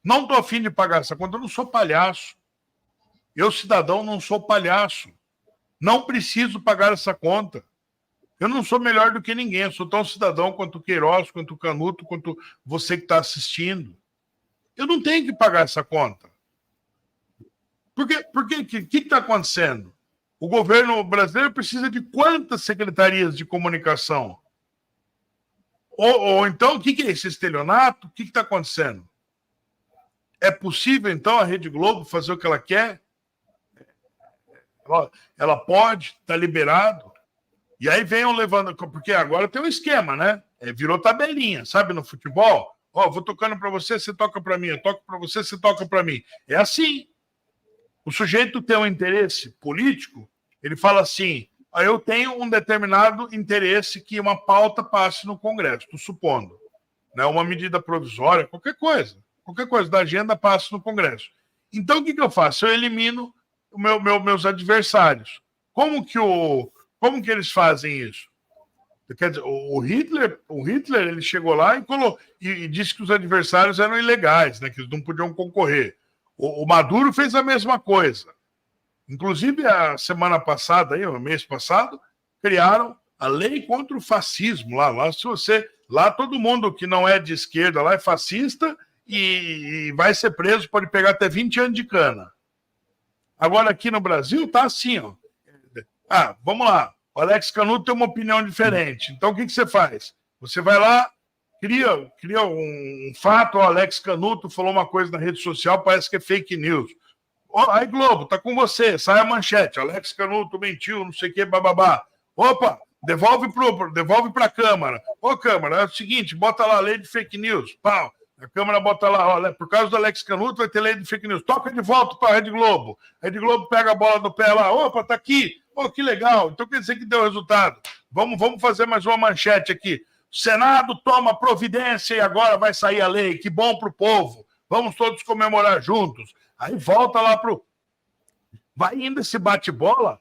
Não estou afim de pagar essa conta. Eu não sou palhaço. Eu, cidadão, não sou palhaço. Não preciso pagar essa conta. Eu não sou melhor do que ninguém. Eu sou tão cidadão quanto o Queiroz, quanto o Canuto, quanto você que está assistindo. Eu não tenho que pagar essa conta. Por quê? O que está acontecendo? O governo brasileiro precisa de quantas secretarias de comunicação? Ou então, o que é esse estelionato? O que está acontecendo? É possível, então, a Rede Globo fazer o que ela quer? Ela pode, está liberado. E aí vem levando... Porque agora tem um esquema, né? Virou tabelinha, sabe, no futebol? Vou tocando para você, você toca para mim. Eu toco para você, você toca para mim. É assim. O sujeito tem um interesse político, ele fala assim, eu tenho um determinado interesse que uma pauta passe no Congresso, estou supondo. Né? Uma medida provisória, qualquer coisa da agenda passe no Congresso. Então, o que eu faço? Eu elimino meus adversários. Como que eles fazem isso? Quer dizer, o Hitler ele chegou lá e disse que os adversários eram ilegais, né? Que eles não podiam concorrer. O Maduro fez a mesma coisa. Inclusive, a semana passada, o mês passado, criaram a lei contra o fascismo. Lá todo mundo que não é de esquerda lá é fascista e vai ser preso, pode pegar até 20 anos de cana. Agora, aqui no Brasil, tá assim, ó. Vamos lá. O Alex Canuto tem uma opinião diferente. Então, o que você faz? Você vai lá, cria um fato, o Alex Canuto falou uma coisa na rede social, parece que é fake news. Aí, Globo, tá com você, sai a manchete, Alex Canuto mentiu, não sei o que, bababá. Opa, devolve para a Câmara. Câmara, é o seguinte, bota lá a lei de fake news, pau. A Câmara bota lá, por causa do Alex Canuto vai ter lei de fake news. Toca de volta para a Rede Globo. A Rede Globo pega a bola do pé lá, opa, tá aqui. Que legal, então quer dizer que deu resultado. Vamos fazer mais uma manchete aqui. O Senado toma providência e agora vai sair a lei. Que bom para o povo. Vamos todos comemorar juntos. Aí volta lá vai indo esse bate-bola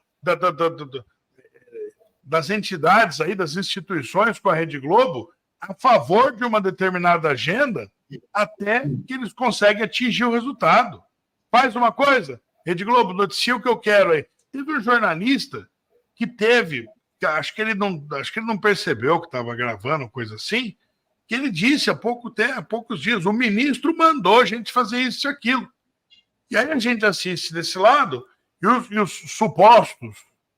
das entidades aí, das instituições com a Rede Globo a favor de uma determinada agenda até que eles conseguem atingir o resultado. Faz uma coisa, Rede Globo, noticia o que eu quero aí. Teve um jornalista que acho que ele não percebeu que estava gravando, coisa assim, que ele disse há poucos dias, o ministro mandou a gente fazer isso e aquilo. E aí a gente assiste desse lado e os supostos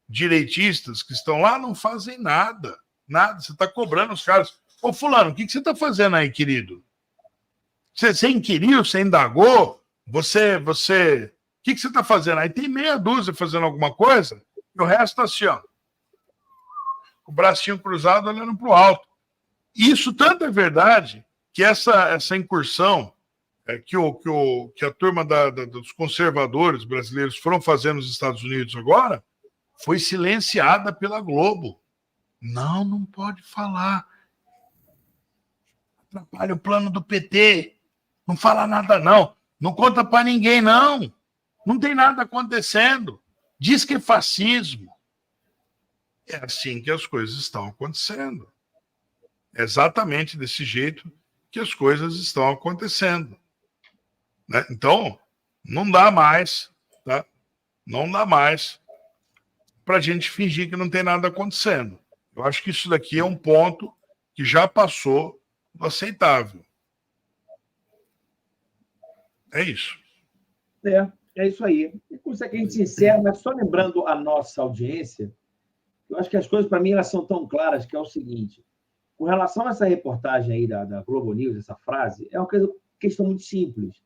direitistas que estão lá não fazem nada. Nada. Você está cobrando os caras. Fulano, o que você está fazendo aí, querido? Você inquiriu, você indagou? Você... O que você está fazendo? Aí tem meia dúzia fazendo alguma coisa e o resto está assim, ó. O bracinho cruzado olhando para o alto. Isso tanto é verdade que essa incursão que a turma dos conservadores brasileiros foram fazer nos Estados Unidos agora foi silenciada pela Globo. Não pode falar. Atrapalha o plano do PT. Não fala nada, não. Não conta para ninguém, não. Não tem nada acontecendo. Diz que é fascismo. É assim que as coisas estão acontecendo. É exatamente desse jeito que as coisas estão acontecendo. Né? Então, não dá mais, tá? Não dá mais para a gente fingir que não tem nada acontecendo. Eu acho que isso daqui é um ponto que já passou do aceitável. É isso. É isso aí. E com isso aqui a gente encerra, mas só lembrando a nossa audiência, eu acho que as coisas, para mim, elas são tão claras que é o seguinte, com relação a essa reportagem aí da Globo News, essa frase, é uma questão muito simples.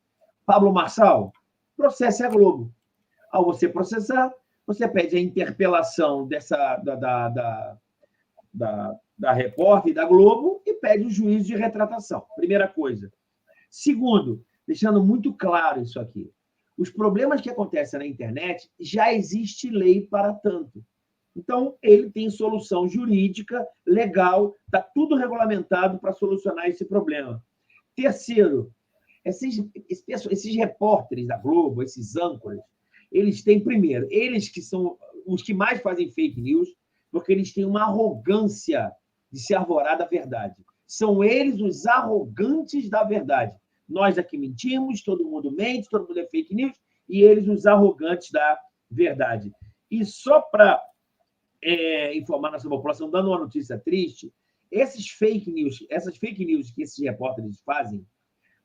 Pablo Marçal, processe a Globo. Ao você processar, você pede a interpelação da repórter e da Globo e pede o juízo de retratação. Primeira coisa. Segundo, deixando muito claro isso aqui, os problemas que acontecem na internet, já existe lei para tanto. Então, ele tem solução jurídica, legal, está tudo regulamentado para solucionar esse problema. Terceiro, esses repórteres da Globo, esses âncoras, eles têm, primeiro, eles que são os que mais fazem fake news, porque eles têm uma arrogância de se arvorar da verdade. São eles os arrogantes da verdade. Nós aqui mentimos, todo mundo mente, todo mundo é fake news, e eles os arrogantes da verdade. E só para informar nossa população, dando uma notícia triste, essas fake news que esses repórteres fazem,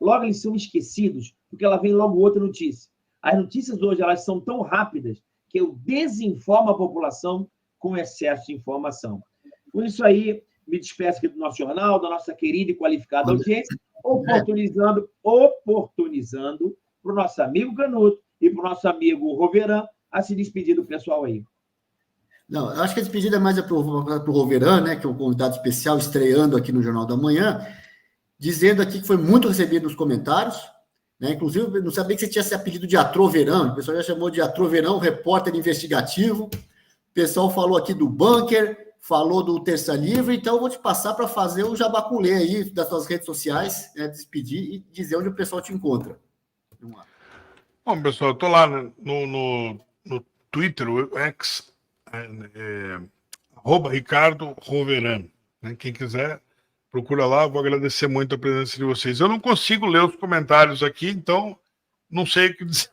logo eles são esquecidos, porque ela vem logo outra notícia. As notícias hoje elas são tão rápidas que eu desinformo a população com excesso de informação. Com isso aí, me despeço aqui do nosso jornal, da nossa querida e qualificada audiência, oportunizando para o nosso amigo Canuto e para o nosso amigo Roveran a se despedir do pessoal aí. Não, eu acho que a despedida é mais para o Roveran, né, que é um convidado especial, estreando aqui no Jornal da Manhã, dizendo aqui que foi muito recebido nos comentários, né, inclusive, não sabia que você tinha esse apelido de Atroverão, o pessoal já chamou de Atroverão, repórter investigativo, o pessoal falou aqui do bunker, falou do Terça Livre, então eu vou te passar para fazer o jabaculê aí das suas redes sociais, né, despedir e dizer onde o pessoal te encontra. Bom, pessoal, eu estou lá no Twitter, o X, @Ricardo Roveran. Né? Quem quiser, procura lá, vou agradecer muito a presença de vocês. Eu não consigo ler os comentários aqui, então não sei o que dizer.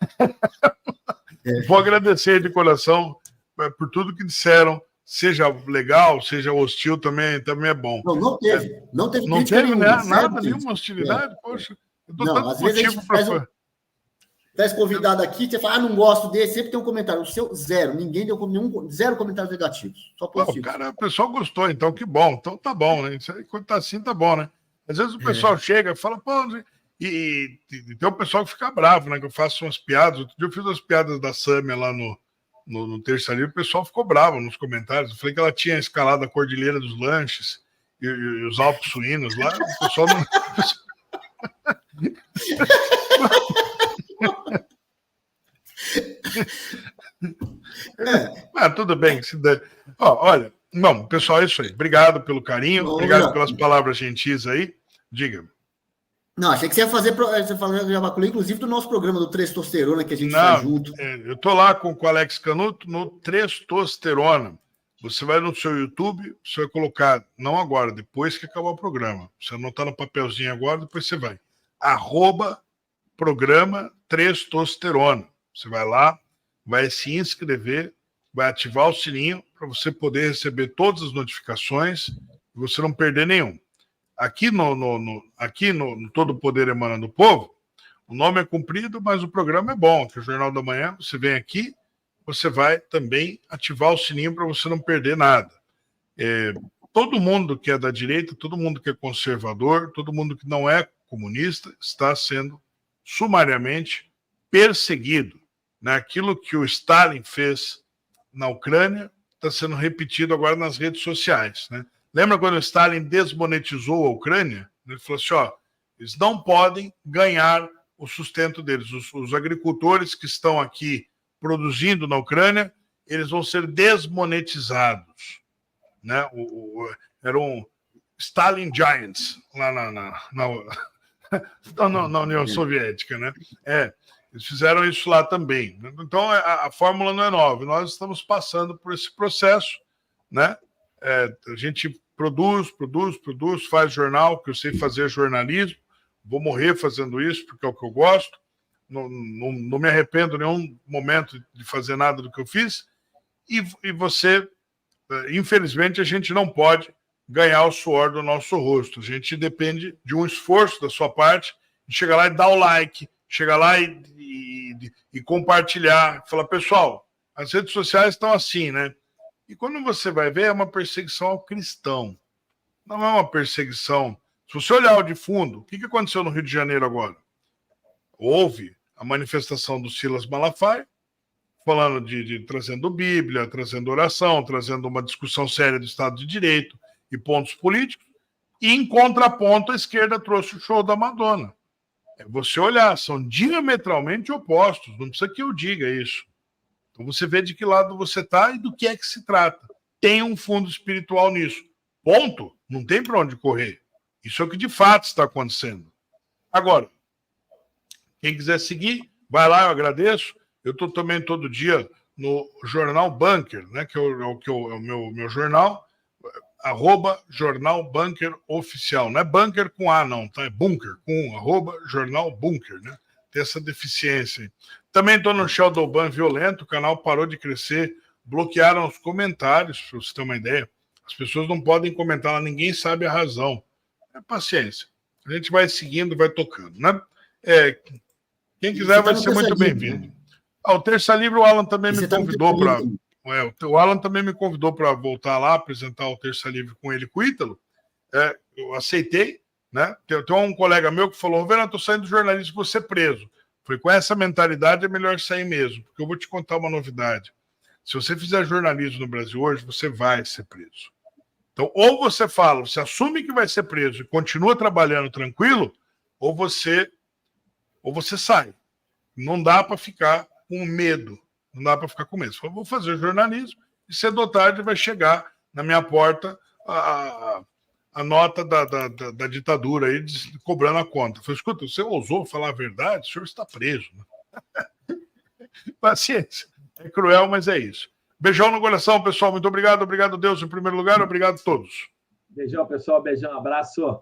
Vou agradecer de coração por tudo que disseram, seja legal, seja hostil, também é bom. Não teve. Não teve nada, nenhuma hostilidade. Poxa, eu dou tanto motivo para... Traz convidado aqui, você fala, não gosto desse, sempre tem um comentário. O seu, zero. Ninguém deu zero comentários negativos. Só positivos. Cara, o pessoal gostou, então que bom. Então tá bom, né? Isso aí, quando tá assim, tá bom, né? Às vezes o pessoal chega e fala, pô, e tem o pessoal que fica bravo, né? Que eu faço umas piadas. Outro dia eu fiz umas piadas da Sâmia lá no Terça Livre, o pessoal ficou bravo nos comentários. Eu falei que ela tinha escalado a Cordilheira dos Lanches e os Alpes Suínos lá. O pessoal não. Tudo bem. Olha, não, pessoal, é isso aí. Obrigado pelo carinho, obrigado pelas palavras gentis aí. Diga. Não, achei que você ia fazer jabaculê, inclusive, do nosso programa do Testosterona, que a gente faz junto. Eu tô lá com o Alex Canuto no Testosterona. Você vai no seu YouTube, você vai colocar, não agora, depois que acabar o programa. Você anotar no papelzinho agora, depois você vai. @programa Testosterona. Você vai lá, vai se inscrever, vai ativar o sininho para você poder receber todas as notificações e você não perder nenhum. Aqui no Todo Poder Emana do Povo, o nome é comprido, mas o programa é bom, que é o Jornal da Manhã. Você vem aqui, você vai também ativar o sininho para você não perder nada. Todo mundo que é da direita, todo mundo que é conservador, todo mundo que não é comunista está sendo sumariamente perseguido. Né? Aquilo que o Stalin fez na Ucrânia está sendo repetido agora nas redes sociais. Né? Lembra quando o Stalin desmonetizou a Ucrânia? Ele falou assim, eles não podem ganhar o sustento deles. Os agricultores que estão aqui produzindo na Ucrânia, eles vão ser desmonetizados. Né? Eram Stalin Giants lá na União Soviética. Né? Eles fizeram isso lá também. Então, a fórmula não é nova. Nós estamos passando por esse processo. Né? A gente produz, faz jornal, que eu sei fazer jornalismo. Vou morrer fazendo isso, porque é o que eu gosto. Não me arrependo em nenhum momento de fazer nada do que eu fiz. E você, infelizmente, a gente não pode ganhar o suor do nosso rosto. A gente depende de um esforço da sua parte, de chegar lá e dar o like, chegar lá e compartilhar, falar, pessoal, as redes sociais estão assim, né? E quando você vai ver, é uma perseguição ao cristão. Não é uma perseguição. Se você olhar o de fundo, o que aconteceu no Rio de Janeiro agora? Houve a manifestação do Silas Malafaia, falando trazendo Bíblia, trazendo oração, trazendo uma discussão séria do Estado de Direito e pontos políticos, e em contraponto a esquerda trouxe o show da Madonna. Você olhar, são diametralmente opostos, não precisa que eu diga isso. Então você vê de que lado você está e do que é que se trata. Tem um fundo espiritual nisso. Ponto. Não tem para onde correr. Isso é o que de fato está acontecendo. Agora, quem quiser seguir, vai lá, eu agradeço. Eu estou também todo dia no Jornal Bunker, né, que é o meu jornal, @Jornal Bunker Oficial. Não é bunker com A, não, tá? É bunker com @Jornal Bunker, né? Tem essa deficiência aí. Também estou no Shadowban Violento, o canal parou de crescer, bloquearam os comentários, para você ter uma ideia. As pessoas não podem comentar lá, ninguém sabe a razão. É paciência. A gente vai seguindo, vai tocando, né? Quem quiser vai ser muito bem-vindo. O Terça Livre, o Alan também me convidou para... o Alan também me convidou para voltar lá, apresentar o Terça Livre com ele, com o Ítalo. Eu aceitei, né? Tem um colega meu que falou, Verão, estou saindo do jornalismo, vou ser preso. Falei, com essa mentalidade é melhor sair mesmo, porque eu vou te contar uma novidade. Se você fizer jornalismo no Brasil hoje, você vai ser preso. Então, ou você fala, você assume que vai ser preso e continua trabalhando tranquilo, ou você sai. Não dá para ficar com medo. Não dá para ficar com medo. Você fala, vou fazer jornalismo e cedo ou tarde vai chegar na minha porta a nota da ditadura aí cobrando a conta. Eu falei, escuta, você ousou falar a verdade? O senhor está preso. Paciência. É cruel, mas é isso. Beijão no coração, pessoal. Muito obrigado. Obrigado, Deus, em primeiro lugar. Obrigado a todos. Beijão, pessoal. Beijão. Abraço.